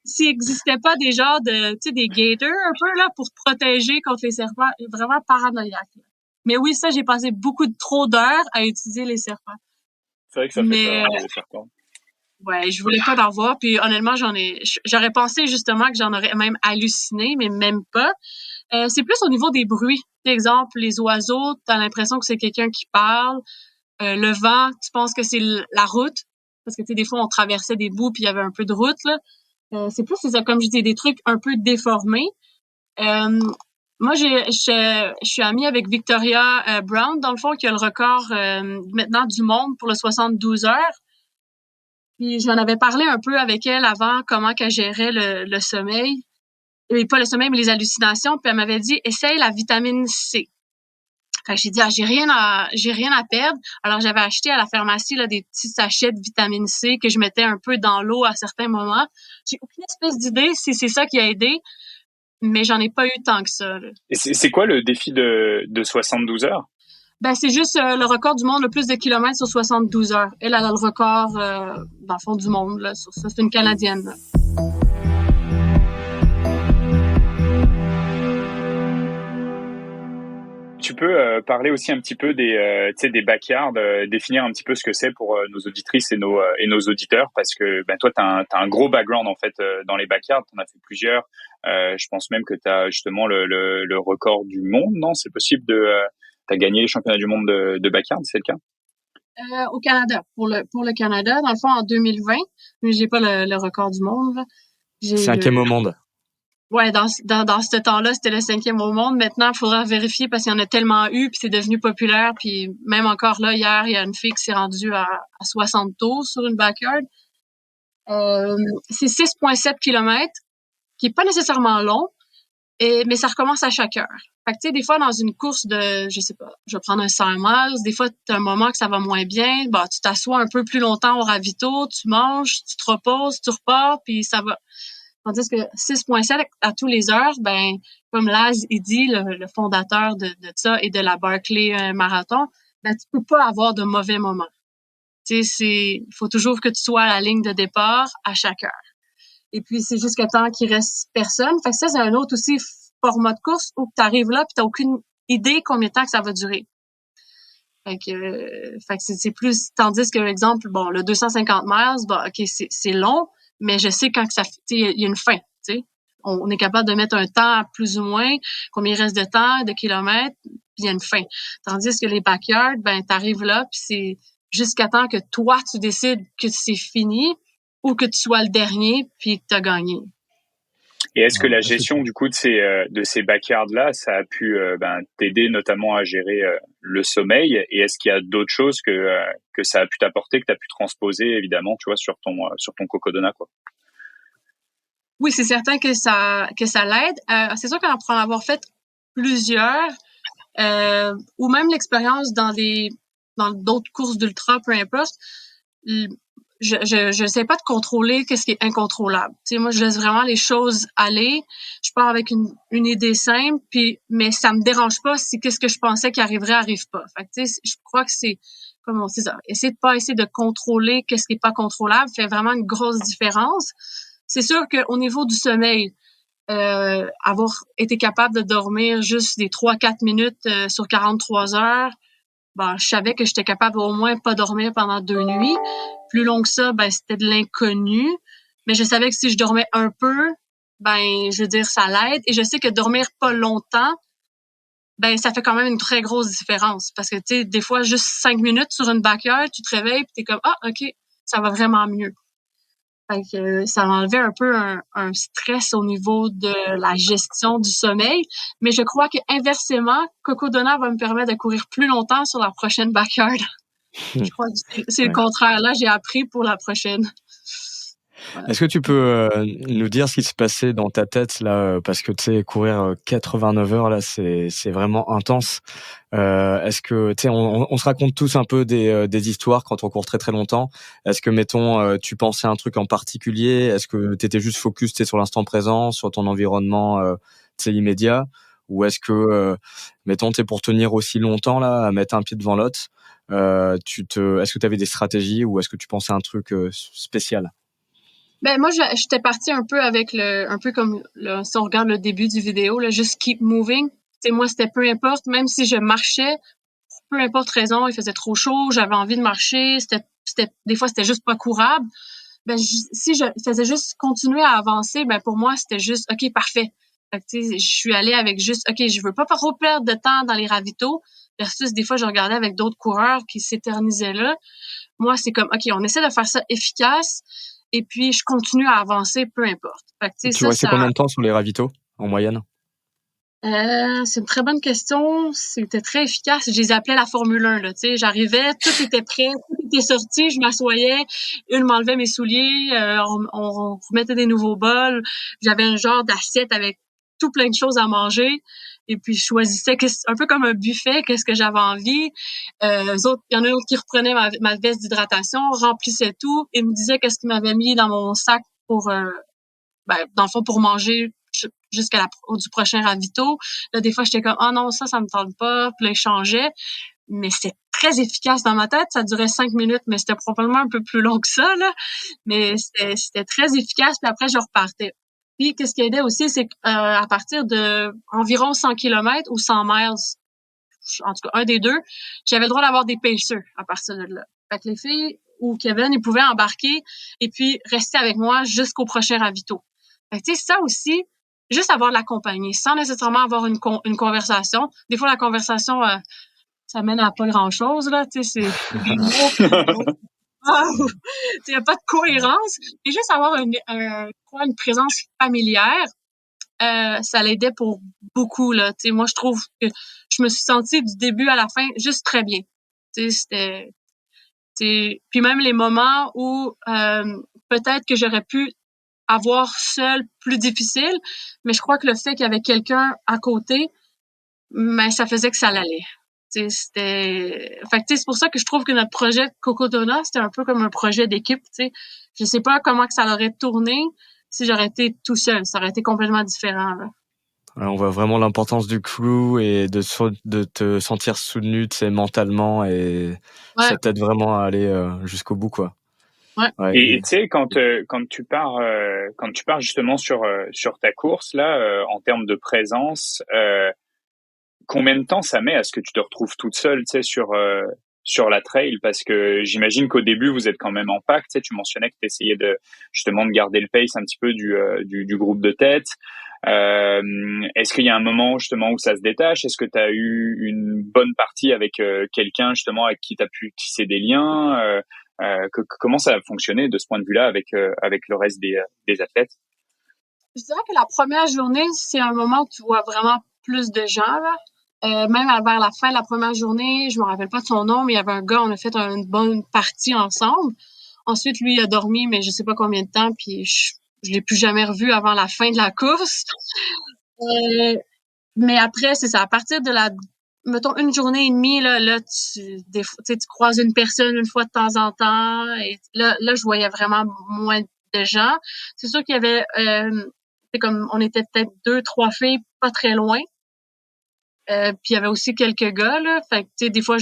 s'il n'existait pas des genres de, tu sais, des gators un peu, là, pour protéger contre les serpents. Vraiment paranoïaque. Là. Mais oui, ça, j'ai passé trop d'heures à étudier les serpents. C'est vrai que ça fait peur, les serpents. Ouais, je voulais pas en voir. Puis honnêtement, j'aurais pensé justement que j'en aurais même halluciné, mais même pas. C'est plus au niveau des bruits. Par exemple, les oiseaux, t'as l'impression que c'est quelqu'un qui parle. Le vent, tu penses que c'est la route. Parce que, tu sais, des fois, on traversait des bouts puis il y avait un peu de route, là. C'est plus, comme je dis, des trucs un peu déformés. Moi, je suis amie avec Victoria Brown, dans le fond, qui a le record maintenant du monde pour le 72 heures. Puis j'en avais parlé un peu avec elle avant, comment qu'elle gérait le sommeil. Et pas le sommeil, mais les hallucinations. Puis elle m'avait dit, essaye la vitamine C. Fait que j'ai dit, j'ai rien à perdre. Alors j'avais acheté à la pharmacie là des petits sachets de vitamine C que je mettais un peu dans l'eau à certains moments. J'ai aucune espèce d'idée si c'est ça qui a aidé, mais j'en ai pas eu tant que ça. Là. Et c'est quoi le défi de 72 heures? Ben c'est juste le record du monde, le plus de kilomètres sur 72 heures. Elle a le record dans le fond du monde là, sur ça. C'est une Canadienne. Là. parler aussi un petit peu des, tu sais, des backyards, définir un petit peu ce que c'est pour nos auditrices et nos auditeurs, parce que ben toi, t'as un gros background en fait dans les backyards. T'en as fait plusieurs. Je pense même que t'as justement le record du monde, non? C'est possible t'as gagné les championnats du monde de backyard, c'est le cas? Au Canada, pour le Canada, dans le fond en 2020, mais j'ai pas le record du monde. Là. J'ai 5e au monde. Ouais, dans ce temps-là, c'était le 5e au monde. Maintenant, il faudra vérifier parce qu'il y en a tellement eu, puis c'est devenu populaire. Puis même encore là, hier, il y a une fille qui s'est rendue à 60 tours sur une backyard. C'est 6,7 kilomètres, qui est pas nécessairement long, mais ça recommence à chaque heure. Fait que tu sais, des fois, dans une course de, je sais pas, je vais prendre un 100 miles, des fois, t'as un moment que ça va moins bien, bah, tu t'assois un peu plus longtemps au ravito, tu manges, tu te reposes, tu repars, puis ça va. Tandis que 6,7 à tous les heures, ben, comme Laz, il dit, le fondateur de ça et de la Barkley Marathon, ben, tu peux pas avoir de mauvais moments. Tu sais, il faut toujours que tu sois à la ligne de départ à chaque heure. Et puis, c'est jusqu'à temps qu'il reste personne. Fait que ça, c'est un autre aussi format de course où tu arrives là puis t'as aucune idée combien de temps que ça va durer. Fait que c'est plus, tandis que, l'exemple, bon, le 250 miles, bon, OK, c'est long, mais je sais quand que ça, il y a une fin, tu sais. On est capable de mettre un temps plus ou moins, combien il reste de temps, de kilomètres, puis il y a une fin. Tandis que les backyards, ben, t'arrives là, puis c'est jusqu'à temps que toi, tu décides que c'est fini ou que tu sois le dernier, puis que t'as gagné. Et est-ce que la gestion du coup de ces backyards là, ça a pu t'aider notamment à gérer le sommeil, et est-ce qu'il y a d'autres choses que ça a pu t'apporter, que tu as pu transposer évidemment, tu vois, sur ton Cocodona, quoi? Oui, c'est certain que ça l'aide. C'est sûr qu'en avoir fait plusieurs, ou même l'expérience dans d'autres courses d'ultra, peu importe, je sais pas de contrôler qu'est-ce qui est incontrôlable. Tu sais, moi, je laisse vraiment les choses aller. Je pars avec une idée simple, mais ça me dérange pas si qu'est-ce que je pensais qui arrive pas. Fait que, tu sais, je crois que c'est ça. Essayer de contrôler qu'est-ce qui est pas contrôlable fait vraiment une grosse différence. C'est sûr qu'au niveau du sommeil, avoir été capable de dormir juste des 3-4 minutes sur 43 heures, ben, je savais que j'étais capable au moins pas dormir pendant 2 nuits. Plus long que ça, ben, c'était de l'inconnu. Mais je savais que si je dormais un peu, ben, je veux dire, ça l'aide. Et je sais que dormir pas longtemps, ben, ça fait quand même une très grosse différence. Parce que, tu sais, des fois, juste 5 minutes sur une backyard, tu te réveilles pis t'es comme, ah, OK, ça va vraiment mieux. Fait que ça m'enlevait un peu un stress au niveau de la gestion du sommeil. Mais je crois que inversement, Cocodona va me permettre de courir plus longtemps sur la prochaine backyard. Je crois que c'est le contraire. Là, j'ai appris pour la prochaine. Voilà. Est-ce que tu peux nous dire ce qui se passait dans ta tête là, parce que tu sais, courir 89 heures là, c'est vraiment intense. Est-ce que tu sais, on se raconte tous un peu des histoires quand on court très très longtemps. Est-ce que mettons, tu pensais à un truc en particulier? Est-ce que t'étais juste focus, tu sais, sur l'instant présent, sur ton environnement, tu sais, immédiat? Ou est-ce que, mettons, tu sais, pour tenir aussi longtemps là, à mettre un pied devant l'autre, est-ce que tu avais des stratégies ou est-ce que tu pensais à un truc spécial? Ben moi, j'étais partie un peu avec un peu comme si on regarde le début du vidéo, là, juste keep moving. Tu sais, moi, c'était peu importe, même si je marchais, peu importe raison, il faisait trop chaud, j'avais envie de marcher, des fois c'était juste pas courable. Ben si je faisais juste continuer à avancer, ben pour moi c'était juste OK, parfait. Fait que, tu sais, je suis allée avec juste OK, je veux pas trop perdre de temps dans les ravitaux versus des fois je regardais avec d'autres coureurs qui s'éternisaient là. Moi, c'est comme OK, on essaie de faire ça efficace et puis je continue à avancer peu importe. Fait que, tu sais, Tu restais combien de temps sur les ravitaux en moyenne? C'est une très bonne question. C'était très efficace. Je les appelais la Formule 1, là. Tu sais, j'arrivais, tout était prêt, tout était sorti, je m'assoyais, une m'enlevait mes souliers, on remettait des nouveaux bols. J'avais un genre d'assiette avec tout plein de choses à manger. Et puis, je choisissais un peu comme un buffet, qu'est-ce que j'avais envie. Eux autres, il y en a un autre qui reprenait ma veste d'hydratation, remplissait tout et me disait qu'est-ce qu'il m'avait mis dans mon sac pour, dans le fond, pour manger jusqu'à du prochain ravito. Là, des fois, j'étais comme, ah non, ça me tente pas. Puis là, je changeais. Mais c'était très efficace dans ma tête. Ça durait 5 minutes, mais c'était probablement un peu plus long que ça, là. Mais c'était très efficace. Puis après, je repartais. Puis, qu'est-ce qui aidait aussi, c'est qu'à partir de environ 100 kilomètres ou 100 miles, en tout cas, un des deux, j'avais le droit d'avoir des pacers à partir de là. Fait que les filles ou Kevin, ils pouvaient embarquer et puis rester avec moi jusqu'au prochain ravito. Fait que, tu sais, ça aussi, juste avoir de la compagnie, sans nécessairement avoir une conversation. Des fois, la conversation, ça mène à pas grand-chose, là, tu sais, c'est des mots, il y a pas de cohérence. Et juste avoir une présence familière, ça l'aidait pour beaucoup, là. Tu sais, moi, je trouve que je me suis sentie du début à la fin juste très bien. Tu sais, puis même les moments où peut-être que j'aurais pu avoir seul plus difficile, mais je crois que le fait qu'il y avait quelqu'un à côté, ben, ça faisait que ça l'allait. Fait que c'est pour ça que je trouve que notre projet Cocodona, c'était un peu comme un projet d'équipe, tu sais. Je sais pas comment que ça aurait tourné si j'aurais été tout seul. Ça aurait été complètement différent, là. On voit vraiment l'importance du crew et de te sentir soutenu, tu sais, mentalement, et Ouais, ça t'aide vraiment à aller jusqu'au bout, quoi. ouais. Ouais. Et tu sais, quand tu pars justement sur ta course là, en termes de présence, combien de temps ça met à ce que tu te retrouves toute seule, tu sais, sur la trail? Parce que j'imagine qu'au début vous êtes quand même en pack. Tu sais, tu mentionnais que tu essayais justement de garder le pace un petit peu du groupe de tête. Est-ce qu'il y a un moment justement où ça se détache? Est-ce que tu as eu une bonne partie avec quelqu'un justement avec qui tu as pu tisser des liens? Comment ça a fonctionné de ce point de vue-là avec le reste des athlètes? Je dirais que la première journée, c'est un moment où tu vois vraiment plus de gens, là. Même vers la fin de la première journée, je me rappelle pas de son nom, mais il y avait un gars, on a fait une bonne partie ensemble. Ensuite, lui, il a dormi, mais je sais pas combien de temps, puis je l'ai plus jamais revu avant la fin de la course. Mais après, c'est ça. À partir de mettons, une journée et demie, là, tu croises une personne une fois de temps en temps. Et là, je voyais vraiment moins de gens. C'est sûr qu'il y avait, c'est comme, on était peut-être 2, 3 filles pas très loin. Puis il y avait aussi quelques gars, là. Fait que, tu sais, des fois,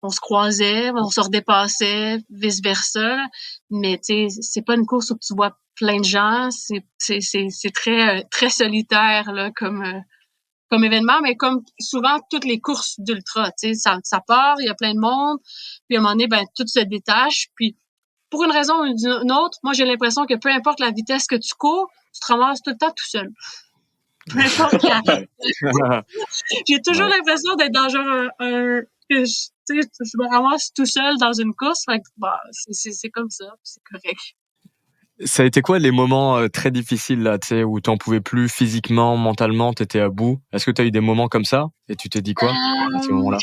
on se croisait, on se redépassait, vice versa. Mais, tu sais, c'est pas une course où tu vois plein de gens. C'est très, très solitaire, là, comme événement, mais comme souvent toutes les courses d'ultra, tu sais, ça part, il y a plein de monde, puis à un moment donné, ben, tout se détache, puis pour une raison ou une autre, moi, j'ai l'impression que peu importe la vitesse que tu cours, tu te ramasses tout le temps tout seul. Peu importe j'ai toujours Ouais. l'impression d'être dans genre que tu sais, je me ramasse tout seul dans une course, fait que, bah, c'est comme ça, c'est correct. Ça a été quoi les moments très difficiles là, tu sais, où t'en pouvais plus physiquement, mentalement, t'étais à bout? Est-ce que t'as eu des moments comme ça? Et tu t'es dit quoi à ces moments-là?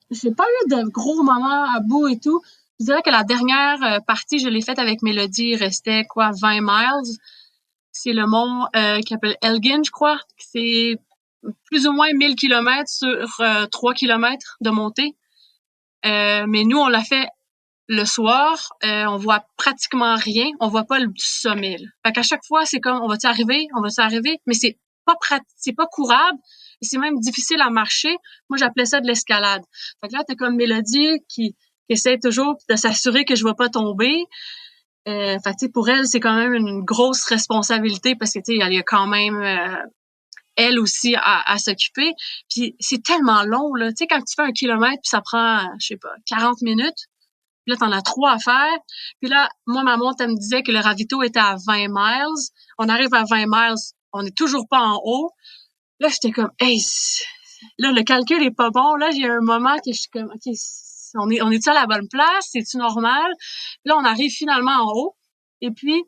J'ai pas eu de gros moments à bout et tout. Je dirais que la dernière partie, je l'ai faite avec Mélodie. Il restait quoi, 20 miles. C'est le mont qui s'appelle Elgin, je crois. C'est plus ou moins 1000 kilomètres sur 3 kilomètres de montée. Mais nous, on l'a fait le soir. On voit pratiquement rien. On voit pas le sommet. Là. Fait qu'à chaque fois, c'est comme, on va-tu arriver? On va-tu arriver? Mais c'est pas courable. Et c'est même difficile à marcher. Moi, j'appelais ça de l'escalade. Fait que là, t'as comme Mélodie qui essaie toujours de s'assurer que je vais pas tomber. Fait que, pour elle, c'est quand même une grosse responsabilité parce que, il y a quand même elle aussi à s'occuper. Puis c'est tellement long, là. Tu sais, quand tu fais 1 kilomètre, puis ça prend, je sais pas, 40 minutes. Puis là, t'en as 3 à faire. Puis là, moi, ma montre, elle me disait que le ravito était à 20 miles. On arrive à 20 miles. On est toujours pas en haut. Là, j'étais comme, hey, là, le calcul est pas bon. Là, j'ai un moment que je suis comme, OK, on est-tu à la bonne place? C'est-tu normal? Puis là, on arrive finalement en haut. Et puis,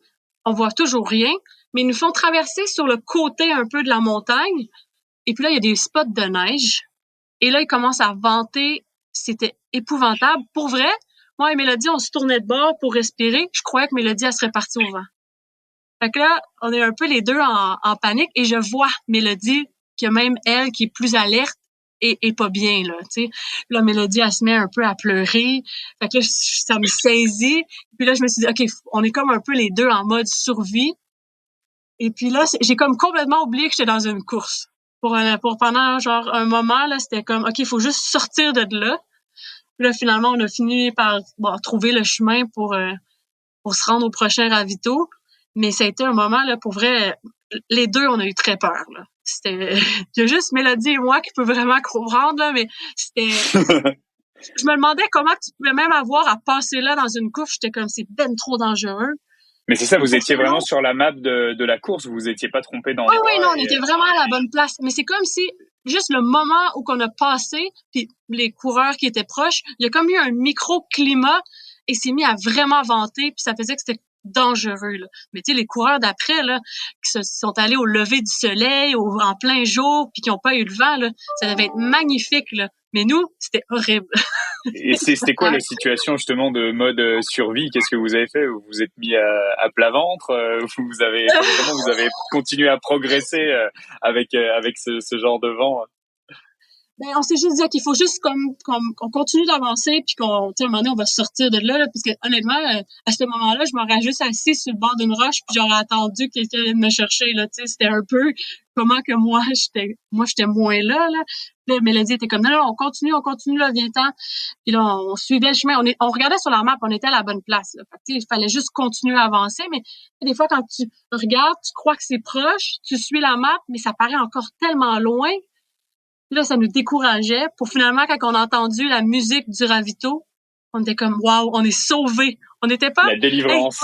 on voit toujours rien. Mais ils nous font traverser sur le côté un peu de la montagne. Et puis là, il y a des spots de neige. Et là, ils commencent à vanter. C'était épouvantable. Pour vrai, moi et Mélodie, on se tournait de bord pour respirer. Je croyais que Mélodie, elle serait partie au vent. Fait que là, on est un peu les deux en panique. Et je vois Mélodie, que même elle, qui est plus alerte, et pas bien, là, tu sais. Là, Mélodie, elle se met un peu à pleurer. Fait que là, ça me saisit. Puis là, je me suis dit, OK, on est comme un peu les deux en mode survie. Et puis là, j'ai comme complètement oublié que j'étais dans une course. Pour pendant, genre, un moment, là, c'était comme, OK, il faut juste sortir de là. Puis là, finalement, on a fini par trouver le chemin pour se rendre au prochain ravito. Mais ça a été un moment, là, pour vrai, les deux, on a eu très peur, là. c'était, il y a juste Mélodie et moi qui peut vraiment comprendre, là, mais c'était, je me demandais comment tu pouvais même avoir à passer là dans une course. J'étais comme, c'est ben trop dangereux. Mais c'est ça, vous étiez Sinon, vraiment sur la map de la course, vous étiez pas trompé oui, d'endroit. non, on était vraiment à la bonne place. Mais c'est comme si, juste le moment où qu'on a passé, puis les coureurs qui étaient proches, il y a comme eu un micro-climat et s'est mis à vraiment venter, puis ça faisait que c'était dangereux, là. Mais tu sais, les coureurs d'après, là, qui se sont allés au lever du soleil, en plein jour, puis qui n'ont pas eu le vent, là, ça devait être magnifique, là. Mais nous, c'était horrible. Et c'était quoi la situation justement de mode survie? Qu'est-ce que vous avez fait? Vous vous êtes mis à plat ventre? Comment vous avez continué à progresser avec ce genre de vent? Ben, on s'est juste dit qu'il faut juste qu'on continue d'avancer puis qu'on, tu sais, à un moment donné, on va sortir de là, parce que honnêtement, à ce moment-là, je m'aurais juste assis sur le bord d'une roche puis j'aurais attendu que quelqu'un vienne me chercher, là, tu sais, c'était un peu comment que moi, j'étais moins là. Puis là, Mélodie était comme, non, on continue, là, viens-t'en. Puis là, on suivait le chemin, on regardait sur la map, on était à la bonne place, là. Fait que, tu sais, il fallait juste continuer à avancer, mais des fois, quand tu regardes, tu crois que c'est proche, tu suis la map, mais ça paraît encore tellement loin. Là, ça nous décourageait pour finalement, quand on a entendu la musique du ravito, on était comme, waouh, on est sauvés. On n'était pas, La délivrance.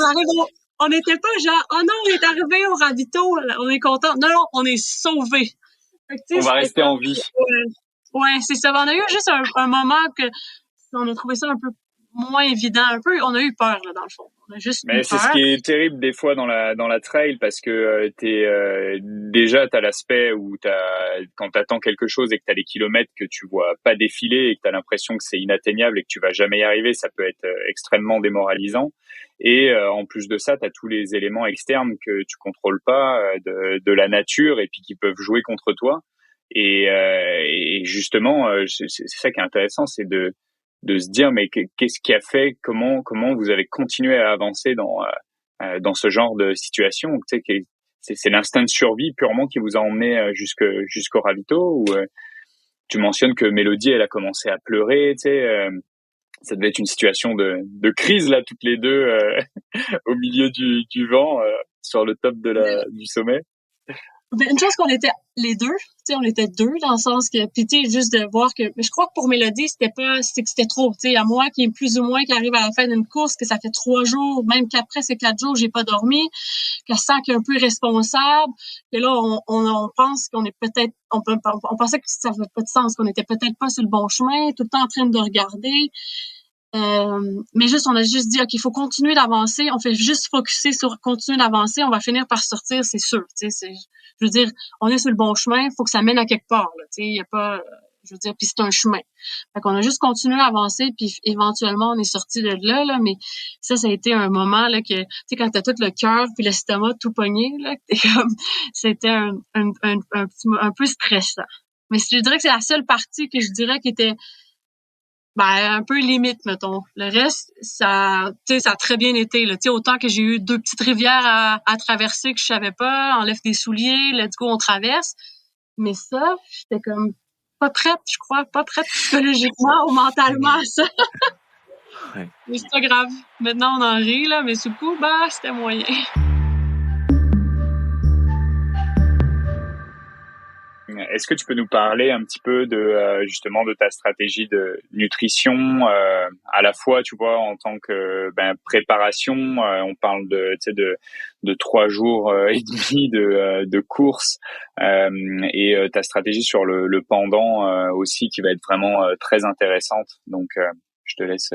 on n'était pas genre, oh non, on est arrivé au ravito, on est content. Non, non, on est sauvés. Fait que, tu On sais, va c'était rester comme, en vie. ouais, c'est ça. On a eu juste un moment que on a trouvé ça un peu moins évident, on a eu peur, là, dans le fond. On a juste eu Mais c'est ce peur. qui est terrible des fois dans la trail parce que déjà t'as l'aspect où quand t'attends quelque chose et que t'as des kilomètres que tu vois pas défiler et que t'as l'impression que c'est inatteignable et que tu vas jamais y arriver, ça peut être extrêmement démoralisant. Et en plus de ça, t'as tous les éléments externes que tu contrôles pas de la nature et puis qui peuvent jouer contre toi. Et justement, c'est ça qui est intéressant, c'est de se dire mais qu'est-ce qui a fait, comment vous avez continué à avancer dans ce genre de situation. Tu sais, c'est l'instinct de survie purement qui vous a emmené jusqu'au ravito. Ou tu mentionnes que Mélodie, elle a commencé à pleurer. Tu sais, ça devait être une situation de crise là, toutes les deux au milieu du vent sur le top du sommet. Ben, une chose qu'on était les deux, tu sais, on était deux dans le sens que, puis tu sais, juste de voir que, mais je crois que pour Mélodie, c'était trop, tu sais, à moi qui est plus ou moins qui arrive à la fin d'une course, que ça fait 3 jours, même qu'après ces 4 jours, j'ai pas dormi, qu'elle sent qu'elle est un peu responsable, que là, on pense qu'on est peut-être, on pensait que ça fait pas de sens, qu'on était peut-être pas sur le bon chemin, tout le temps en train de regarder. Mais juste, on a juste dit, OK, il faut continuer d'avancer. On fait juste focusser sur continuer d'avancer. On va finir par sortir, c'est sûr. Tu sais, je veux dire, on est sur le bon chemin. Il faut que ça mène à quelque part. Là, tu sais, il y a pas, je veux dire, puis c'est un chemin. Fait qu'on a juste continué à avancer, puis éventuellement, on est sorti de là. Mais ça a été un moment là que, tu sais, quand t'as tout le cœur puis l'estomac tout pogné, là, c'était un peu stressant. Mais je dirais que c'est la seule partie que je dirais qui était un peu limite, mettons. Le reste, ça a très bien été, là. Tu sais, autant que j'ai eu 2 petites rivières à traverser que je savais pas, enlève des souliers, let's go, on traverse. Mais ça, j'étais comme pas prête, je crois, pas prête psychologiquement ou mentalement à ça. Ouais. Mais c'est pas grave. Maintenant, on en rit, là, mais sur le coup, c'était moyen. Est-ce que tu peux nous parler un petit peu justement de ta stratégie de nutrition à la fois, tu vois, en tant que préparation, on parle de 3 jours et demi de course et ta stratégie sur le pendant aussi qui va être vraiment très intéressante. Donc je te laisse.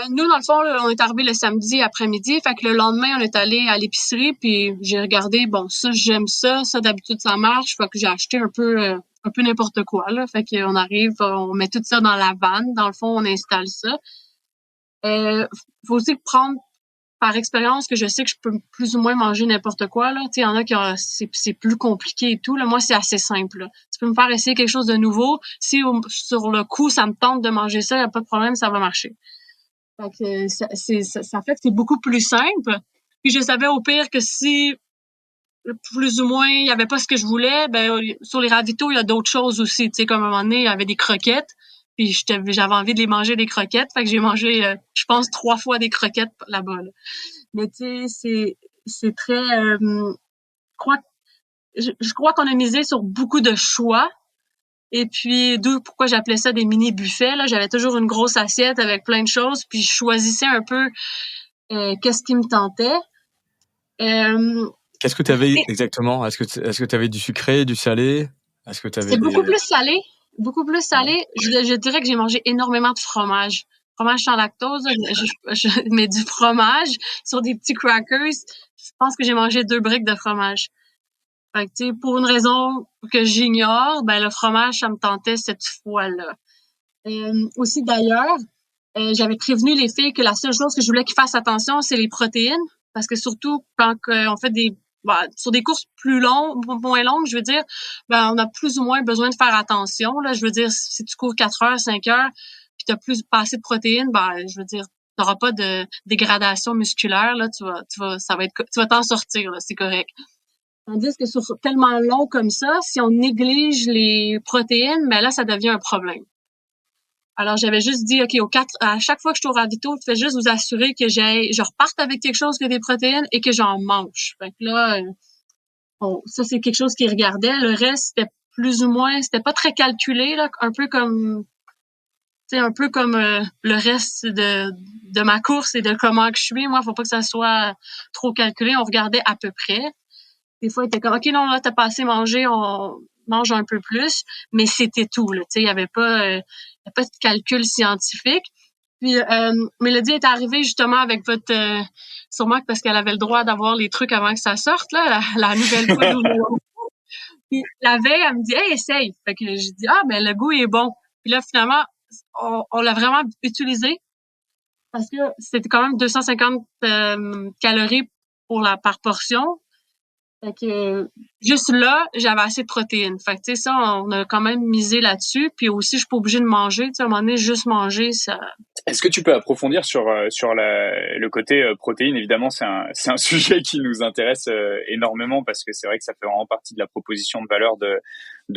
Nous, dans le fond, là, on est arrivé le samedi après-midi. Fait que le lendemain, on est allé à l'épicerie, puis j'ai regardé, bon, ça, j'aime ça d'habitude, ça marche. Fait que j'ai acheté un peu n'importe quoi, là. Fait qu'on arrive, on met tout ça dans la vanne. Dans le fond, on installe ça. Faut aussi prendre par expérience que je sais que je peux plus ou moins manger n'importe quoi, là. Tu sais, il y en a qui c'est plus compliqué et tout, là. Moi, c'est assez simple, là. Tu peux me faire essayer quelque chose de nouveau. Si sur le coup, ça me tente de manger ça, y a pas de problème, ça va marcher. Fait que ça fait que c'est beaucoup plus simple. Puis je savais au pire que si plus ou moins il y avait pas ce que je voulais, sur les ravitaux, il y a d'autres choses aussi. Tu sais, comme à un moment donné, il y avait des croquettes. Puis j'avais envie de les manger des croquettes. Fait que j'ai mangé, je pense, 3 fois des croquettes là-bas. Là. Mais tu sais, c'est très. Je crois je crois qu'on a misé sur beaucoup de choix. Et puis, d'où pourquoi j'appelais ça des mini buffets. Là, j'avais toujours une grosse assiette avec plein de choses, puis je choisissais un peu qu'est-ce qui me tentait. Qu'est-ce que tu avais exactement? Est-ce que tu avais du sucré, du salé? Est-ce que tu avais C'est beaucoup plus salé. Beaucoup plus salé. Je dirais que j'ai mangé énormément de fromage. Fromage sans lactose. Je mets du fromage sur des petits crackers. Je pense que j'ai mangé 2 briques de fromage. Fait que, tu sais, pour une raison que j'ignore, ben le fromage, ça me tentait cette fois-là. Aussi, d'ailleurs, j'avais prévenu les filles que la seule chose que je voulais qu'ils fassent attention, c'est les protéines. Parce que surtout, quand on fait sur des courses moins longues, je veux dire, ben, on a plus ou moins besoin de faire attention, là. Je veux dire, si tu cours 4 heures, 5 heures, puis t'as pas assez de protéines, ben, je veux dire, t'auras pas de dégradation musculaire, là. Tu vas t'en sortir, là. C'est correct. Tandis que sur tellement long comme ça, si on néglige les protéines, ben là, ça devient un problème. Alors, j'avais juste dit, OK, à chaque fois que je suis au ravito, faites juste vous assurer que je reparte avec quelque chose qui a des protéines et que j'en mange. Fait que là, ça, c'est quelque chose qui regardait. Le reste, c'était plus ou moins, c'était pas très calculé, là, un peu comme le reste de ma course et de comment que je suis. Moi, faut pas que ça soit trop calculé. On regardait à peu près. Des fois, il était comme, OK, non, là, t'as pas assez mangé, on mange un peu plus. Mais c'était tout, là. Tu sais, il y avait pas de calcul scientifique. Puis, Mélodie est arrivée justement avec sûrement parce qu'elle avait le droit d'avoir les trucs avant que ça sorte, là, la nouvelle poudre. Puis, la veille, elle me dit, hey, essaye. Fait que j'ai dit, ben, le goût est bon. Puis là, finalement, on l'a vraiment utilisé parce que c'était quand même 250 calories par portion. Fait que juste là, j'avais assez de protéines. Fait que tu sais, ça, on a quand même misé là-dessus. Puis aussi, je suis pas obligée de manger. Tu sais, à un moment donné, juste manger, ça. Est-ce que tu peux approfondir sur le côté protéines? Évidemment, c'est un sujet qui nous intéresse énormément parce que c'est vrai que ça fait vraiment partie de la proposition de valeur de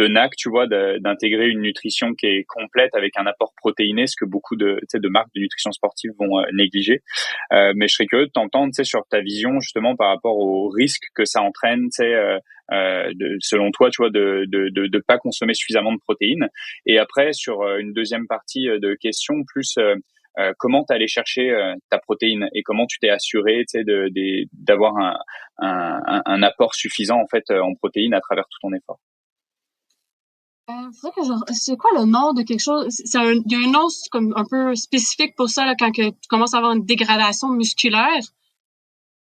NAC, tu vois, d'intégrer une nutrition qui est complète avec un apport protéiné, ce que beaucoup de marques de nutrition sportive vont négliger. Mais je serais curieux de t'entendre, tu sais, sur ta vision justement par rapport aux risques que ça entraîne, tu sais, selon toi, tu vois, de pas consommer suffisamment de protéines. Et après, sur une deuxième partie de questions, plus comment t'es allé chercher ta protéine et comment tu t'es assuré, tu sais, d'avoir un apport suffisant en fait en protéines à travers tout ton effort. C'est quoi le nom de quelque chose? Il y a un nom comme un peu spécifique pour ça, là, quand que tu commences à avoir une dégradation musculaire.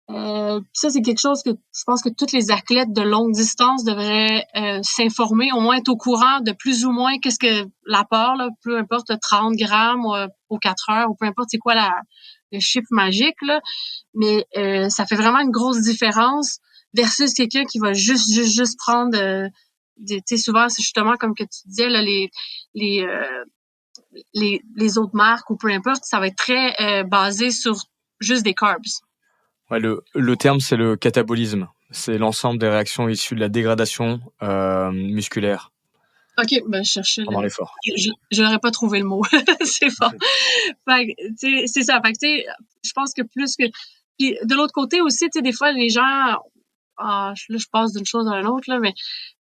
Ça, c'est quelque chose que je pense que tous les athlètes de longue distance devraient s'informer, au moins être au courant de plus ou moins qu'est-ce que l'apport, là, peu importe 30 grammes aux 4 heures, ou peu importe c'est quoi le chiffre magique, là. Mais ça fait vraiment une grosse différence versus quelqu'un qui va juste prendre tu sais, souvent, c'est justement comme que tu disais, là, les autres marques ou peu importe, ça va être très basé sur juste des carbs. Ouais, le terme, c'est le catabolisme. C'est l'ensemble des réactions issues de la dégradation musculaire. OK, ben je cherchais pendant l'effort. J'aurais pas trouvé le mot. C'est bon. Fait que, tu sais, c'est ça. Fait que, tu sais, je pense que plus que... Puis de l'autre côté aussi, tu sais, des fois, les gens... là, je passe d'une chose à l'autre, là, mais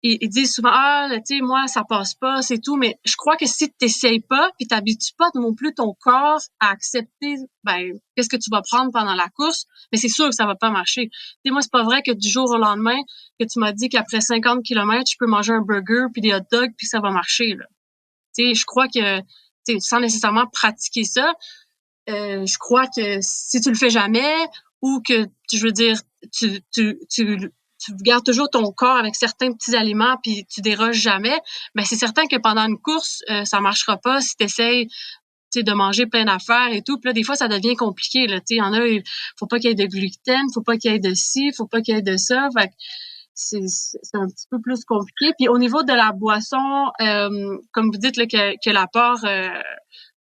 ils disent souvent, tu sais, moi, ça passe pas, c'est tout. Mais je crois que si t'essayes pas, puis t'habitues pas non plus ton corps à accepter, qu'est-ce que tu vas prendre pendant la course, mais c'est sûr que ça va pas marcher. Tu sais, moi, c'est pas vrai que du jour au lendemain, que tu m'as dit qu'après 50 km, je peux manger un burger puis des hot dogs puis ça va marcher, là. Tu sais, je crois que, tu sais, sans nécessairement pratiquer ça, je crois que si tu le fais jamais ou que, je veux dire, tu gardes toujours ton corps avec certains petits aliments puis tu déroges jamais, ben c'est certain que pendant une course, ça marchera pas si tu essaies de manger plein d'affaires et tout. Puis là, des fois, ça devient compliqué. Là, il y en a, faut pas qu'il y ait de gluten, faut pas qu'il y ait de ci, faut pas qu'il y ait de ça. Fait que c'est un petit peu plus compliqué. Puis au niveau de la boisson, comme vous dites là, que l'apport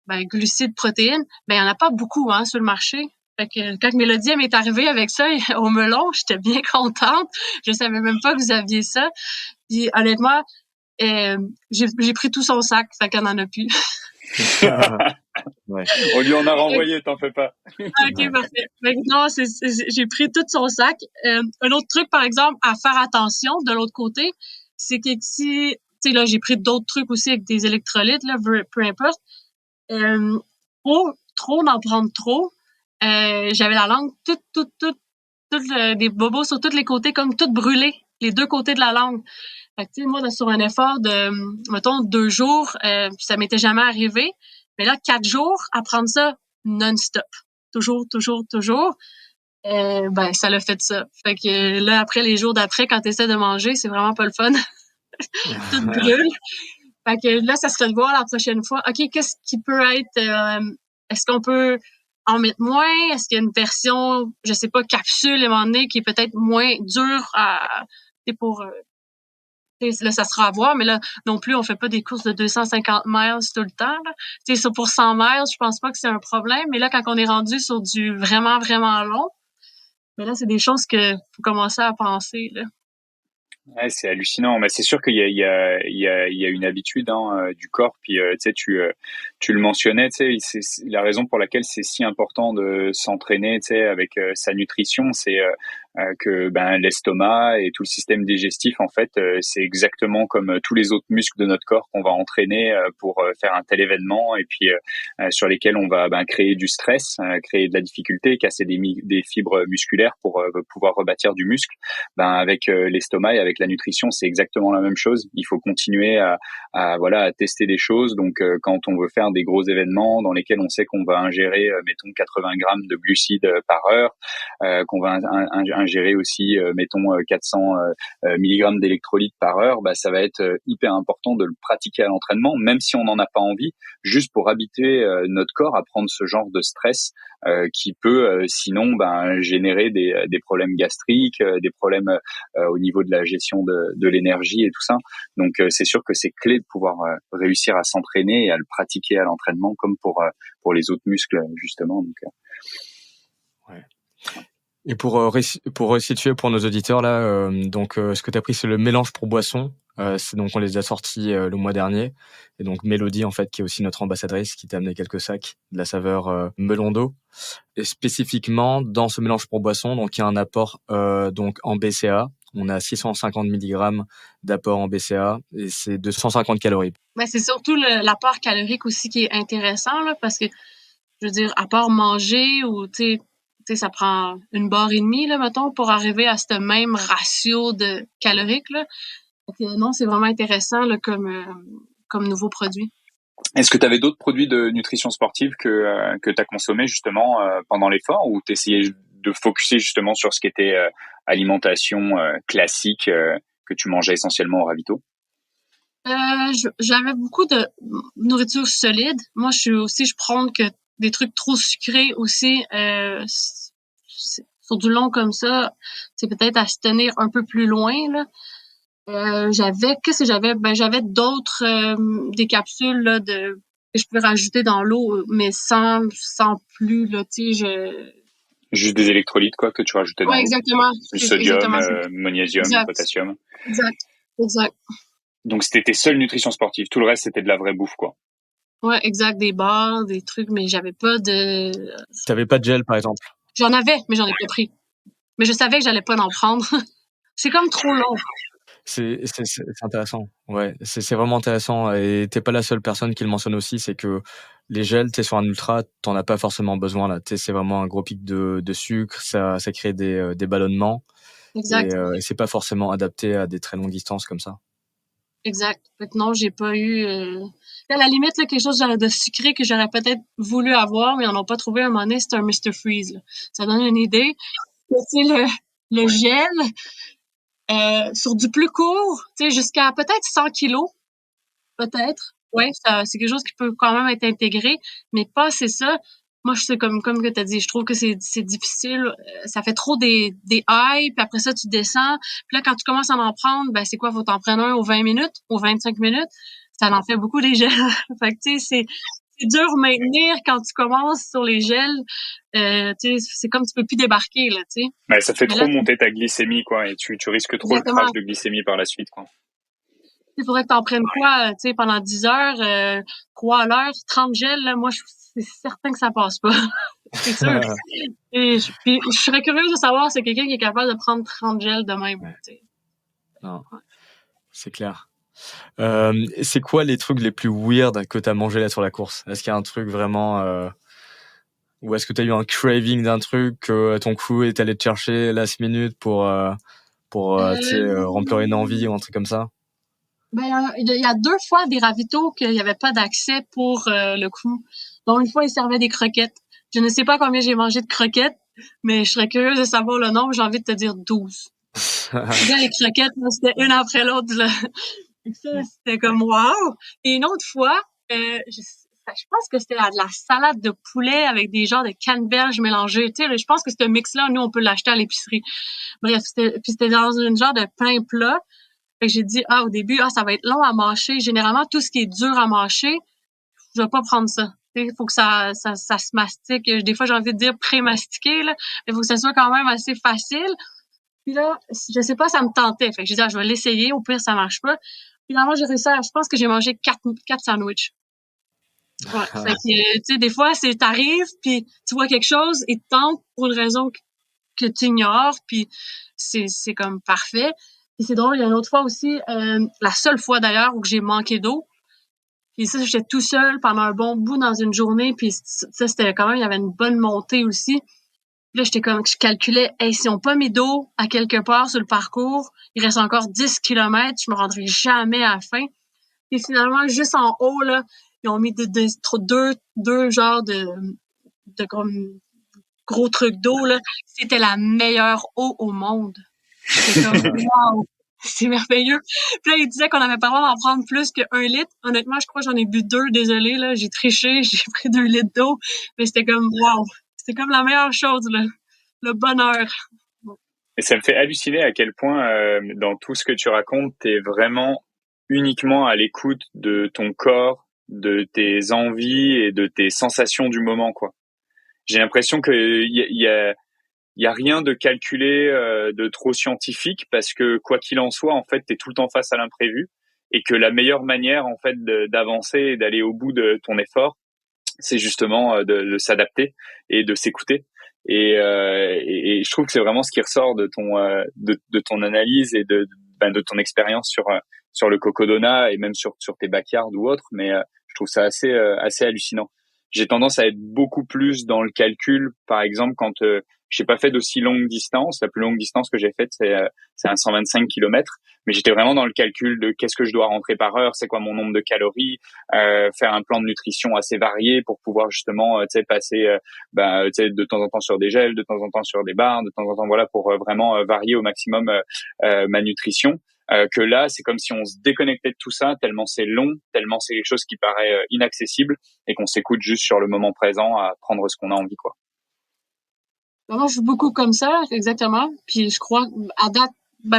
glucides, protéines, il y en a pas beaucoup sur le marché. Fait que quand Mélodie m'est arrivée avec ça au melon, j'étais bien contente. Je savais même pas que vous aviez ça. Puis honnêtement, j'ai pris tout son sac, fait qu'on en a plus. Ouais. On lui en a renvoyé, t'en fais pas. OK, parfait. Fait que non, j'ai pris tout son sac. Un autre truc, par exemple, à faire attention de l'autre côté, c'est que si, tu sais, là, j'ai pris d'autres trucs aussi avec des électrolytes, là, peu importe. Trop d'en prendre trop. J'avais la langue des bobos sur tous les côtés, comme toutes brûlées, les deux côtés de la langue. Fait que, tu sais, moi, sur un effort de, mettons, 2 jours, ça m'était jamais arrivé. Mais là, 4 jours, à prendre ça non-stop. Toujours. Ben, ça l'a fait ça. Fait que là, après, les jours d'après, quand t'essaies de manger, c'est vraiment pas le fun. Tout brûle. Fait que là, ça serait de voir la prochaine fois. OK, qu'est-ce qui peut être, est-ce qu'on peut en mettre moins? Est-ce qu'il y a une version, je sais pas, capsule, à un moment donné, qui est peut-être moins dure à, pour, là, ça sera à voir, mais là, non plus, on fait pas des courses de 250 miles tout le temps, là. Tu sais, ça, pour 100 miles, je pense pas que c'est un problème, mais là, quand on est rendu sur du vraiment, vraiment long, mais là, c'est des choses que faut commencer à penser, là. Ouais, c'est hallucinant. Mais c'est sûr qu'il y a une habitude du corps. Puis tu sais, tu le mentionnais. Tu sais, c'est la raison pour laquelle c'est si important de s'entraîner. Tu sais, avec sa nutrition, c'est que ben l'estomac et tout le système digestif, en fait, c'est exactement comme tous les autres muscles de notre corps qu'on va entraîner pour faire un tel événement et puis sur lesquels on va créer du stress, créer de la difficulté, casser des fibres musculaires pour pouvoir rebâtir du muscle. Ben avec l'estomac et avec la nutrition, c'est exactement la même chose. Il faut continuer à tester des choses. Donc quand on veut faire des gros événements dans lesquels on sait qu'on va ingérer mettons 80 grammes de glucides par heure, qu'on va ingérer aussi mettons 400 milligrammes d'électrolytes par heure, bah ça va être hyper important de le pratiquer à l'entraînement, même si on n'en a pas envie, juste pour habituer notre corps à prendre ce genre de stress qui peut sinon générer des problèmes gastriques, des problèmes au niveau de la gestion de l'énergie et tout ça. Donc c'est sûr que c'est clé de pouvoir réussir à s'entraîner et à le pratiquer à l'entraînement comme pour les autres muscles justement. Donc, ouais. Et pour resituer pour nos auditeurs là, donc ce que tu as pris c'est le mélange pour boisson. C'est donc on les a sortis le mois dernier et donc Mélodie en fait qui est aussi notre ambassadrice qui t'a amené quelques sacs de la saveur melon d'eau. Et spécifiquement dans ce mélange pour boisson donc il y a un apport donc en BCA. On a 650 mg d'apport en BCA et c'est 250 calories. Ben, c'est surtout l'apport calorique aussi qui est intéressant là, parce que je veux dire, à part manger ou tu sais, ça prend 1,5 barre là, mettons, pour arriver à ce même ratio de calorique là. Donc, non, c'est vraiment intéressant là, comme nouveau produit. est-ce que tu avais d'autres produits de nutrition sportive que tu as consommé justement pendant l'effort ou t'essayais de focuser justement sur ce qui était alimentation classique que tu mangeais essentiellement au ravito? J'avais beaucoup de nourriture solide. Moi, je prône que des trucs trop sucrés aussi, sur du long comme ça, c'est peut-être à se tenir un peu plus loin, là. Qu'est-ce que j'avais? Ben, j'avais d'autres, des capsules, là, que je pouvais rajouter dans l'eau, mais sans plus, là, tu sais, Juste des électrolytes quoi que tu rajoutais dans Ouais, l'eau. exactement. Du sodium, Exactement. magnésium, Exact. potassium. Exact. Donc c'était tes seules nutritions sportives. Tout le reste c'était de la vraie bouffe quoi. Ouais, exact. Des bars, des trucs, mais j'avais pas de. T'avais pas de gel par exemple? J'en avais, mais j'en ai pas pris. Mais je savais que j'allais pas en prendre. C'est comme trop long. C'est intéressant. Ouais, c'est vraiment intéressant et t'es pas la seule personne qui le mentionne aussi, c'est que les gels, tu sais, sur un ultra, t'en as pas forcément besoin là. Tu sais, c'est vraiment un gros pic de sucre, ça crée des ballonnements Exact. et c'est pas forcément adapté à des très longues distances comme ça. Exact. Fait que non, j'ai pas eu. À la limite, là, quelque chose de sucré que j'aurais peut-être voulu avoir, mais on n'a pas trouvé à un moment donné, c'est un Mr. Freeze. Là. Ça donne une idée. Tu sais, le gel, sur du plus court, tu sais, jusqu'à peut-être 100 kilos, peut-être. Ouais, c'est quelque chose qui peut quand même être intégré, mais pas c'est ça. Moi, je sais comme que tu as dit, je trouve que c'est difficile. Ça fait trop des highs, puis après ça, tu descends. Puis là, quand tu commences à en prendre, ben c'est quoi? Faut t'en prendre un aux 20 minutes, aux 25 minutes. Ça en fait beaucoup des gels. Fait que, tu sais, c'est dur à maintenir quand tu commences sur les gels. Tu sais, c'est comme tu peux plus débarquer, là, tu sais. Ça fait Mais trop là, monter ta glycémie quoi et tu risques trop le exactement. crash de glycémie par la suite quoi. Il faudrait que t'en prennes quoi, tu sais, pendant 10 heures, 3 à l'heure, 30 gels, là, moi, c'est certain que ça passe pas. C'est sûr. Et puis, je serais curieuse de savoir si c'est quelqu'un qui est capable de prendre 30 gels de même, Ouais. tu sais. Non, c'est clair. C'est quoi les trucs les plus weird que t'as mangé là sur la course? Est-ce qu'il y a un truc vraiment, ou est-ce que t'as eu un craving d'un truc que ton crew est allé te chercher last minute pour tu sais, remplir une envie ou un truc comme ça? Ben, il y a 2 fois des ravitaux qu'il y avait pas d'accès pour le crew. Donc, une fois, ils servaient des croquettes. Je ne sais pas combien j'ai mangé de croquettes, mais je serais curieuse de savoir le nombre. J'ai envie de te dire 12. Là, les croquettes, là, c'était une après l'autre, là. Ça, c'était comme wow! Et une autre fois, je pense que c'était de la salade de poulet avec des genres de canneberges mélangées. Tu sais, là, je pense que ce mix-là, nous, on peut l'acheter à l'épicerie. Bref, c'était dans une genre de pain plat. Fait que j'ai dit, au début, ça va être long à mâcher. Généralement, tout ce qui est dur à mâcher, je vais pas prendre ça. Il faut que ça se mastique. Des fois, j'ai envie de dire pré-mastiqué, là. Mais il faut que ça soit quand même assez facile. Puis là, je sais pas, ça me tentait. Fait que j'ai dit, je vais l'essayer. Au pire, ça marche pas. Finalement, j'ai réussi je pense que j'ai mangé 4 sandwichs. Ouais. Fait que, tu sais, des fois, t'arrives, puis tu vois quelque chose, et te tente pour une raison que tu ignores, puis c'est comme parfait. Et c'est drôle, il y a une autre fois aussi, la seule fois d'ailleurs où j'ai manqué d'eau. Puis ça, j'étais tout seul pendant un bon bout dans une journée, puis ça, c'était quand même, il y avait une bonne montée aussi. Puis là, j'étais comme, je calculais, si on pas mis d'eau à quelque part sur le parcours, il reste encore 10 kilomètres, je me rendrai jamais à la fin. Et finalement, juste en haut, là, ils ont mis deux genres de gros trucs d'eau, là. C'était la meilleure eau au monde. C'est comme, wow! C'est merveilleux. Puis là, il disait qu'on avait pas le droit d'en prendre plus que 1 litre. Honnêtement, je crois que j'en ai bu 2, désolé, là. J'ai triché, j'ai pris 2 litres d'eau. Mais c'était comme, wow! C'était comme la meilleure chose, là. Le bonheur. Et ça me fait halluciner à quel point, dans tout ce que tu racontes, t'es vraiment uniquement à l'écoute de ton corps, de tes envies et de tes sensations du moment, quoi. J'ai l'impression que il y a rien de calculé, de trop scientifique parce que quoi qu'il en soit, en fait, t'es tout le temps face à l'imprévu et que la meilleure manière, en fait, d'avancer et d'aller au bout de ton effort, c'est justement de s'adapter et de s'écouter. Et je trouve que c'est vraiment ce qui ressort de de ton analyse et de ton expérience sur le cocodona et même sur tes backyards ou autres. Mais je trouve ça assez hallucinant. J'ai tendance à être beaucoup plus dans le calcul, par exemple, quand j'ai pas fait d'aussi longue distance. La plus longue distance que j'ai faite, c'est un 125 km. Mais j'étais vraiment dans le calcul de qu'est-ce que je dois rentrer par heure, c'est quoi mon nombre de calories, faire un plan de nutrition assez varié pour pouvoir justement passer de temps en temps sur des gels, de temps en temps sur des barres, de temps en temps voilà pour vraiment varier au maximum ma nutrition. Que là, c'est comme si on se déconnectait de tout ça, tellement c'est long, tellement c'est quelque chose qui paraît inaccessible et qu'on s'écoute juste sur le moment présent à prendre ce qu'on a envie, quoi. Moi, je suis beaucoup comme ça, exactement. Puis je crois, à date,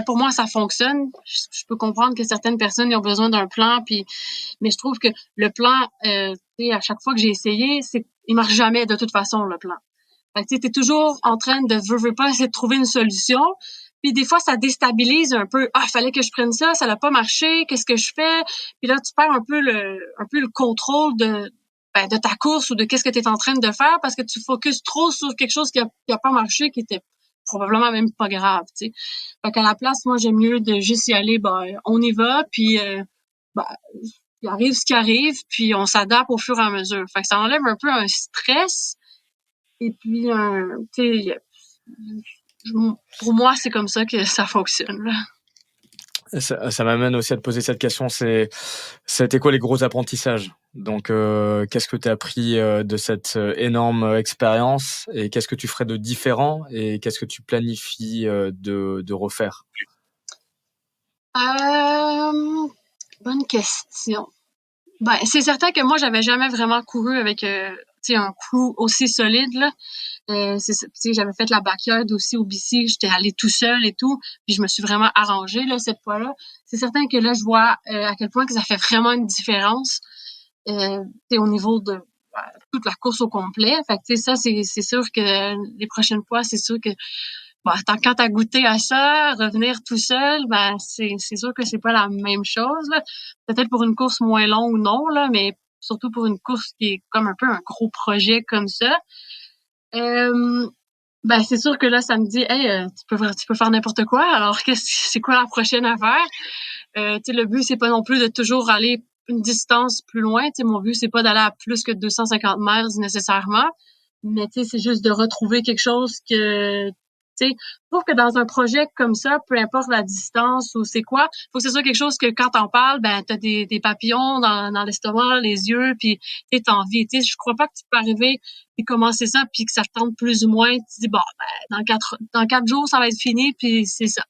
pour moi, ça fonctionne. Je peux comprendre que certaines personnes ils ont besoin d'un plan, mais je trouve que le plan, tu sais, à chaque fois que j'ai essayé, il marche jamais de toute façon, le plan. Fait que tu sais, t'es toujours en train de veux pas essayer de trouver une solution. Puis des fois, ça déstabilise un peu. Fallait que je prenne ça, ça n'a pas marché, qu'est-ce que je fais? Puis là, tu perds un peu le contrôle de ta course ou de qu'est-ce que tu es en train de faire parce que tu focuses trop sur quelque chose qui a pas marché, qui était probablement même pas grave, tu sais. Fait qu'à la place, moi, j'aime mieux de juste y aller, on y va, puis il arrive ce qui arrive, puis on s'adapte au fur et à mesure. Fait que ça enlève un peu un stress, et puis, tu sais, pour moi, c'est comme ça que ça fonctionne, là. Ça m'amène aussi à te poser cette question, c'était quoi les gros apprentissages? Donc, qu'est-ce que tu as appris de cette énorme expérience et qu'est-ce que tu ferais de différent et qu'est-ce que tu planifies de refaire? Bonne question. C'est certain que moi, j'avais jamais vraiment couru avec un crew aussi solide, là. J'avais fait la backyard aussi au BC, j'étais allée tout seul et tout, puis je me suis vraiment arrangée là cette fois-là. C'est certain que là, je vois à quel point que ça fait vraiment une différence au niveau de toute la course au complet. Fait que ça, c'est sûr que les prochaines fois, c'est sûr que bon, quand t'as goûté à ça, revenir tout seul, ben c'est sûr que c'est pas la même chose, là. Peut-être pour une course moins longue ou non, là, mais surtout pour une course qui est comme un peu un gros projet comme ça. Ben c'est sûr que là, ça me dit, hey, tu peux faire n'importe quoi. Alors, c'est quoi la prochaine affaire? Tu sais, le but, c'est pas non plus de toujours aller une distance plus loin. Tu sais, mon but, c'est pas d'aller à plus que 250 miles nécessairement. Mais tu sais, c'est juste de retrouver quelque chose que, tu sais, je trouve que dans un projet comme ça, peu importe la distance ou c'est quoi, faut que ce soit quelque chose que quand t'en parles, ben t'as des papillons dans l'estomac, les yeux, puis t'as envie. Tu sais, je crois pas que tu peux arriver et commencer ça puis que ça te tente plus ou moins. Tu dis bon, ben dans quatre jours ça va être fini puis c'est ça.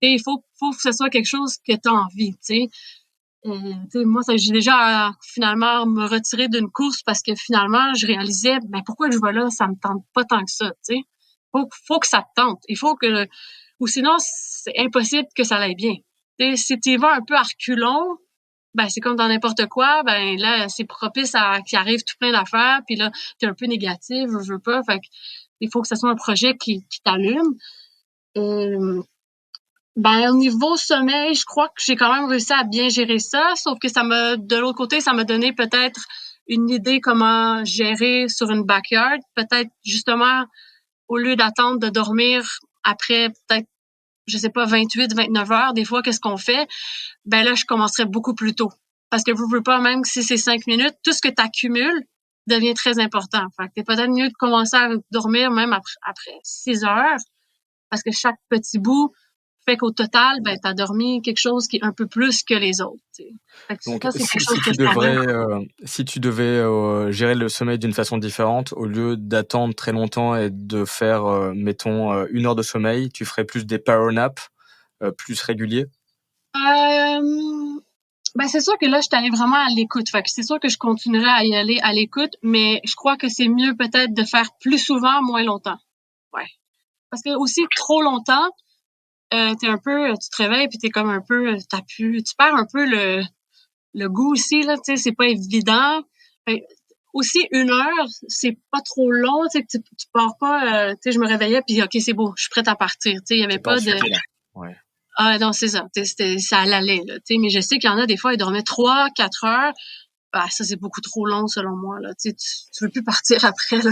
Et il faut que ce soit quelque chose que tu as envie, tu sais. Moi, j'ai déjà finalement me retirer d'une course parce que finalement, je réalisais, ben pourquoi je vais là, ça me tente pas tant que ça, tu sais. Faut que ça te tente. Il faut que, ou sinon, c'est impossible que ça aille bien. Tu sais, si tu y vas un peu à reculons, ben c'est comme dans n'importe quoi, ben là, c'est propice à qu'il arrive tout plein d'affaires, puis là, t'es un peu négatif, je veux pas. Fait que, il faut que ce soit un projet qui t'allume. Ben, au niveau sommeil, je crois que j'ai quand même réussi à bien gérer ça, sauf que de l'autre côté, ça m'a donné peut-être une idée comment gérer sur une backyard. Peut-être, justement, au lieu d'attendre de dormir après peut-être, je sais pas, 28, 29 heures, des fois, qu'est-ce qu'on fait? Ben là, je commencerai beaucoup plus tôt. Parce que vous ne pouvez pas, même si c'est 5 minutes, tout ce que tu accumules devient très important. Fait que c'est peut-être mieux de commencer à dormir même après 6 heures, parce que chaque petit bout fait qu'au total, ben, t'as dormi quelque chose qui est un peu plus que les autres, tu sais. Fait que Donc, ça, c'est quelque chose si que tu je savais. devrais, si tu devais gérer le sommeil d'une façon différente, au lieu d'attendre très longtemps et de faire, mettons, 1 heure de sommeil, tu ferais plus des power naps, plus réguliers? Ben, c'est sûr que là, je suis allée vraiment à l'écoute. Fait que c'est sûr que je continuerai à y aller à l'écoute, mais je crois que c'est mieux peut-être de faire plus souvent, moins longtemps. Ouais. Parce que aussi, trop longtemps, t'es un peu, tu te réveilles puis t'es comme un peu, tu perds un peu le goût aussi, là, tu sais, c'est pas évident. Fait, aussi, 1 heure, c'est pas trop long, tu sais, tu pars pas, tu sais, je me réveillais puis OK, c'est beau, je suis prête à partir, tu sais, il y avait Tu pas pas de, essoufflé là? Ouais. ah non, c'est ça, tu sais, ça allait, là, tu sais, mais je sais qu'il y en a des fois, ils dormaient 3, 4 heures. Ah, ça, c'est beaucoup trop long, selon moi, là, tu sais, tu veux plus partir après, là.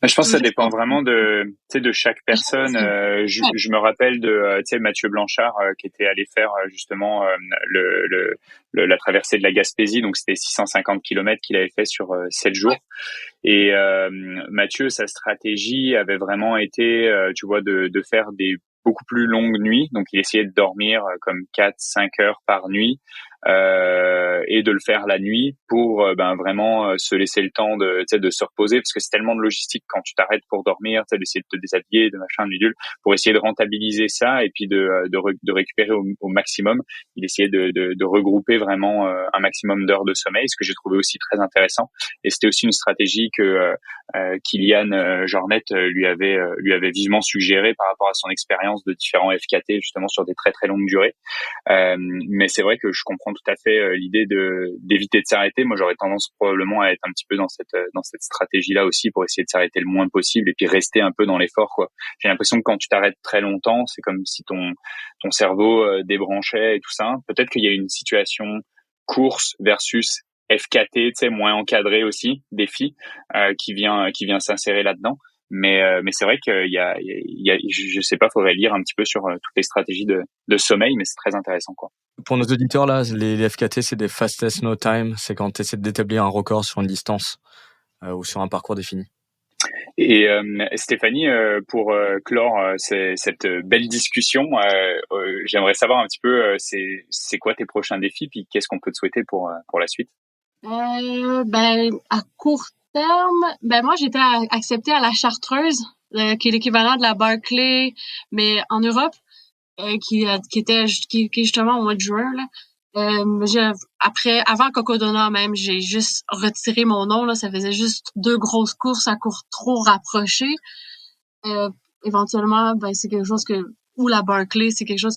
Je pense Tu que veux ça juste dépend partir. vraiment de chaque personne. Ouais. Je me rappelle tu sais, Mathieu Blanchard qui était allé faire justement la traversée de la Gaspésie. Donc, c'était 650 kilomètres qu'il avait fait sur 7 jours. Et Mathieu, sa stratégie avait vraiment été, tu vois, de faire des beaucoup plus longues nuits. Donc, il essayait de dormir comme 4-5 heures par nuit. Et de le faire la nuit pour ben vraiment se laisser le temps de tu sais de se reposer, parce que c'est tellement de logistique quand tu t'arrêtes pour dormir, tu sais, d'essayer de te déshabiller, de machin, bidule, pour essayer de rentabiliser ça et puis de récupérer au maximum. Il essayait de regrouper vraiment un maximum d'heures de sommeil, ce que j'ai trouvé aussi très intéressant. Et c'était aussi une stratégie que Kylian Jornet lui avait vivement suggéré par rapport à son expérience de différents FKT justement sur des très très longues durées. Mais c'est vrai que je comprends tout à fait l'idée d'éviter de s'arrêter. Moi, j'aurais tendance probablement à être un petit peu dans cette stratégie-là aussi, pour essayer de s'arrêter le moins possible et puis rester un peu dans l'effort, quoi. J'ai l'impression que quand tu t'arrêtes très longtemps, c'est comme si ton cerveau débranchait et tout ça. Peut-être qu'il y a une situation course versus FKT, tu sais, moins encadré aussi, défi, qui vient s'insérer là-dedans. Mais c'est vrai je sais pas, faudrait lire un petit peu sur toutes les stratégies de sommeil, mais c'est très intéressant, quoi. Pour nos auditeurs, là, les FKT, c'est des fastest no time. C'est quand tu essaies d'établir un record sur une distance ou sur un parcours défini. Et Stéphanie, pour clore cette belle discussion, j'aimerais savoir un petit peu, c'est quoi tes prochains défis, puis qu'est-ce qu'on peut te souhaiter pour la suite? Ben, à court terme, ben moi, j'étais acceptée à la Chartreuse, qui est l'équivalent de la Barclay, mais en Europe, qui est justement au mois de juin, là. Avant Cocodona même, j'ai juste retiré mon nom, là. Ça faisait juste 2 grosses courses à court trop rapprochées. Euh, Éventuellement, ben, c'est quelque chose ou la Barclay, c'est quelque chose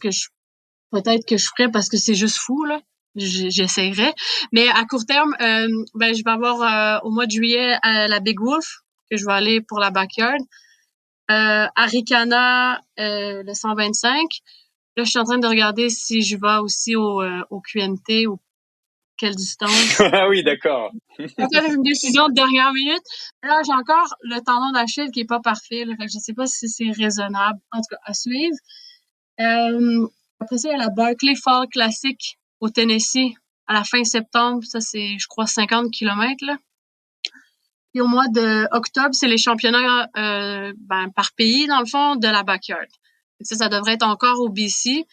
peut-être que je ferais parce que c'est juste fou, là. J'essaierais. Mais à court terme, ben, je vais avoir au mois de juillet la Big Wolf, que je vais aller pour la backyard. Arikana, le 125. Là, je suis en train de regarder si je vais aussi au QNT ou quelle distance. Ah oui, d'accord. Encore une décision de dernière minute. Là, j'ai encore le tendon d'Achille qui est pas parfait. Là, fait que je sais pas si c'est raisonnable. En tout cas, à suivre. Après ça, il y a la Barkley Fall Classic au Tennessee à la fin septembre. Ça, c'est, je crois, 50 km, là. Puis au mois d'octobre, c'est les championnats par pays, dans le fond, de la backyard. Ça devrait être encore au BC.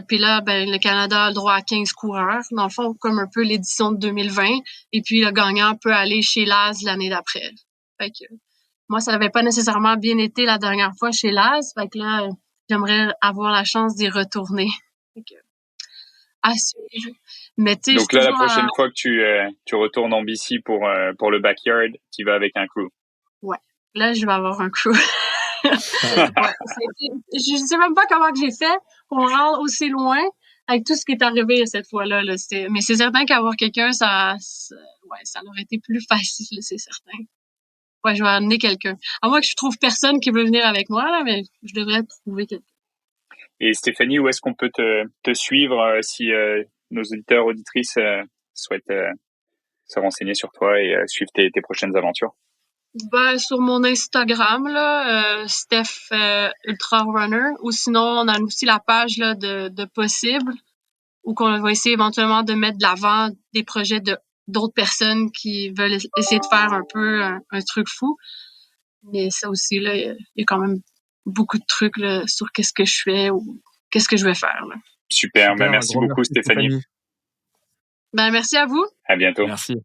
Puis là, le Canada a le droit à 15 coureurs, dans le fond, comme un peu l'édition de 2020. Et puis le gagnant peut aller chez Laz l'année d'après. Fait que moi, ça n'avait pas nécessairement bien été la dernière fois chez Laz. Fait que là, j'aimerais avoir la chance d'y retourner. Fait que, à suivre. Mais tu sais, Donc là, la prochaine fois que tu retournes en BC pour le backyard, tu vas avec un crew. Ouais. Là, je vais avoir un crew. Ouais, je sais même pas comment que j'ai fait pour me rendre aussi loin avec tout ce qui est arrivé cette fois-là. Là. Mais c'est certain qu'avoir quelqu'un, ça aurait été plus facile, c'est certain. Ouais, je vais amener quelqu'un. À moins que je trouve personne qui veut venir avec moi, là, mais je devrais trouver quelqu'un. Et Stéphanie, où est-ce qu'on peut te suivre si nos auditeurs, auditrices souhaitent se renseigner sur toi et suivre tes prochaines aventures? Sur mon Instagram, là, Steph Ultra Runner, ou sinon on a aussi la page là, de Possible, où qu'on va essayer éventuellement de mettre de l'avant des projets d'autres personnes qui veulent essayer de faire un peu un truc fou. Mais ça aussi, là, il y a quand même beaucoup de trucs là, sur qu'est-ce que je fais ou qu'est-ce que je vais faire. Là. Super, merci beaucoup Stéphanie. Merci à vous. À bientôt. Merci.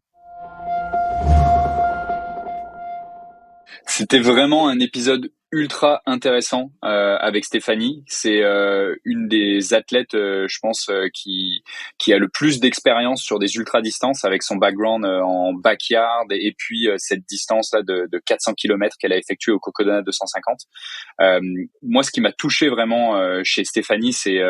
C'était vraiment un épisode ultra intéressant avec Stéphanie. C'est une des athlètes, je pense, qui a le plus d'expérience sur des ultra-distances avec son background en backyard et puis cette distance-là de 400 km qu'elle a effectuée au Cocodona 250. Moi, ce qui m'a touché vraiment chez Stéphanie, c'est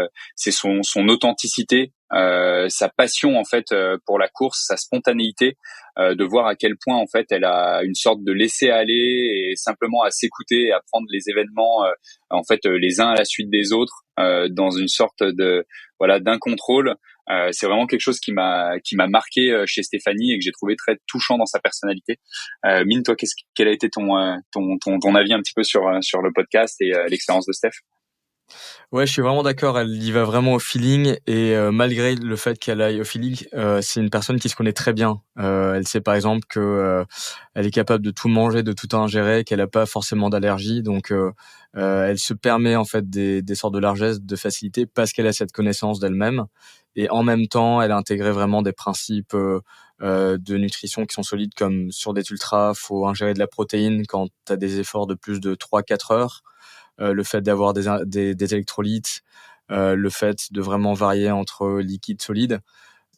son authenticité, sa passion en fait pour la course, sa spontanéité, de voir à quel point en fait elle a une sorte de laisser aller et simplement à s'écouter et à prendre les événements en fait les uns à la suite des autres dans une sorte de d'incontrôle. C'est vraiment quelque chose qui m'a marqué chez Stéphanie et que j'ai trouvé très touchant dans sa personnalité. Mine, toi, quel a été ton avis un petit peu sur le podcast et l'expérience de Steph? Ouais, je suis vraiment d'accord. Elle y va vraiment au feeling et malgré le fait qu'elle aille au feeling, c'est une personne qui se connaît très bien. Elle sait par exemple que elle est capable de tout manger, de tout ingérer, qu'elle a pas forcément d'allergie. Donc, elle se permet en fait des sortes de largesses, de facilité parce qu'elle a cette connaissance d'elle-même. Et en même temps, elle a intégré vraiment des principes de nutrition qui sont solides, comme sur des ultras, faut ingérer de la protéine quand tu as des efforts de plus de 3-4 heures. Le fait d'avoir des électrolytes, le fait de vraiment varier entre liquide, solide.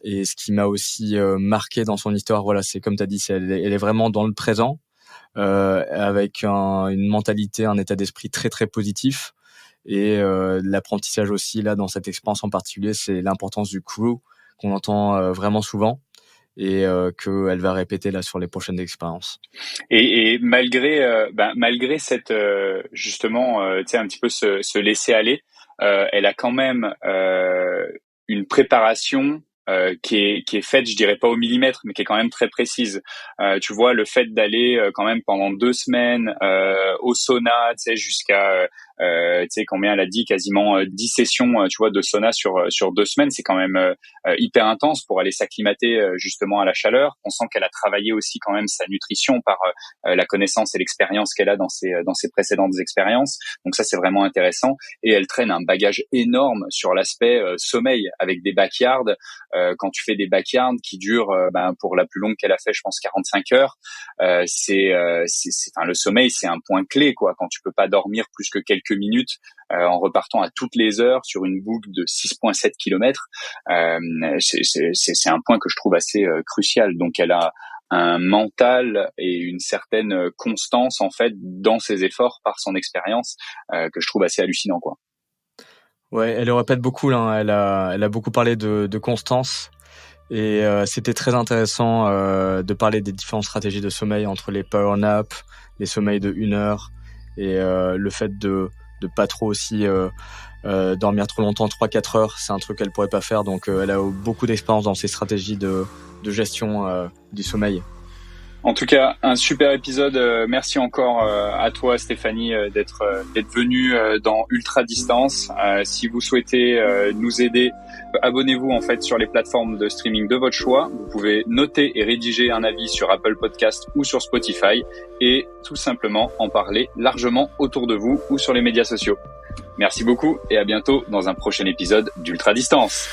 Et ce qui m'a aussi marqué dans son histoire, voilà, c'est comme tu as dit, elle est vraiment dans le présent, avec une mentalité, un état d'esprit très très positif. Et l'apprentissage aussi, là, dans cette expérience en particulier, c'est l'importance du crew qu'on entend vraiment souvent et qu'elle va répéter là sur les prochaines expériences. Et malgré cette justement tu sais un petit peu se laisser aller, elle a quand même une préparation qui est faite, je dirais pas au millimètre, mais qui est quand même très précise. Tu vois, le fait d'aller quand même pendant 2 semaines au sauna, tu sais, jusqu'à tu sais combien elle a dit, quasiment 10 sessions, tu vois, de sauna sur 2 semaines, c'est quand même hyper intense pour aller s'acclimater justement à la chaleur. On sent qu'elle a travaillé aussi quand même sa nutrition par la connaissance et l'expérience qu'elle a dans ses précédentes expériences. Donc ça, c'est vraiment intéressant. Et elle traîne un bagage énorme sur l'aspect sommeil avec des backyards. Quand tu fais des backyards qui durent, pour la plus longue qu'elle a fait, je pense 45 heures, le sommeil, c'est un point clé, quoi. Quand tu peux pas dormir plus que quelques minutes en repartant à toutes les heures sur une boucle de 6,7 km, c'est un point que je trouve assez crucial. Donc elle a un mental et une certaine constance en fait dans ses efforts par son expérience que je trouve assez hallucinant, quoi. Ouais, elle le répète beaucoup là, hein. Elle a beaucoup parlé de constance et c'était très intéressant de parler des différentes stratégies de sommeil entre les power naps, les sommeils de 1 heure Et le fait de pas trop aussi dormir trop longtemps, 3-4 heures, c'est un truc qu'elle pourrait pas faire. Donc elle a beaucoup d'expérience dans ses stratégies de gestion du sommeil. En tout cas, un super épisode. Merci encore à toi, Stéphanie, d'être venue dans Ultra Distance. Si vous souhaitez nous aider, abonnez-vous en fait sur les plateformes de streaming de votre choix. Vous pouvez noter et rédiger un avis sur Apple Podcast ou sur Spotify et tout simplement en parler largement autour de vous ou sur les médias sociaux. Merci beaucoup et à bientôt dans un prochain épisode d'Ultra Distance.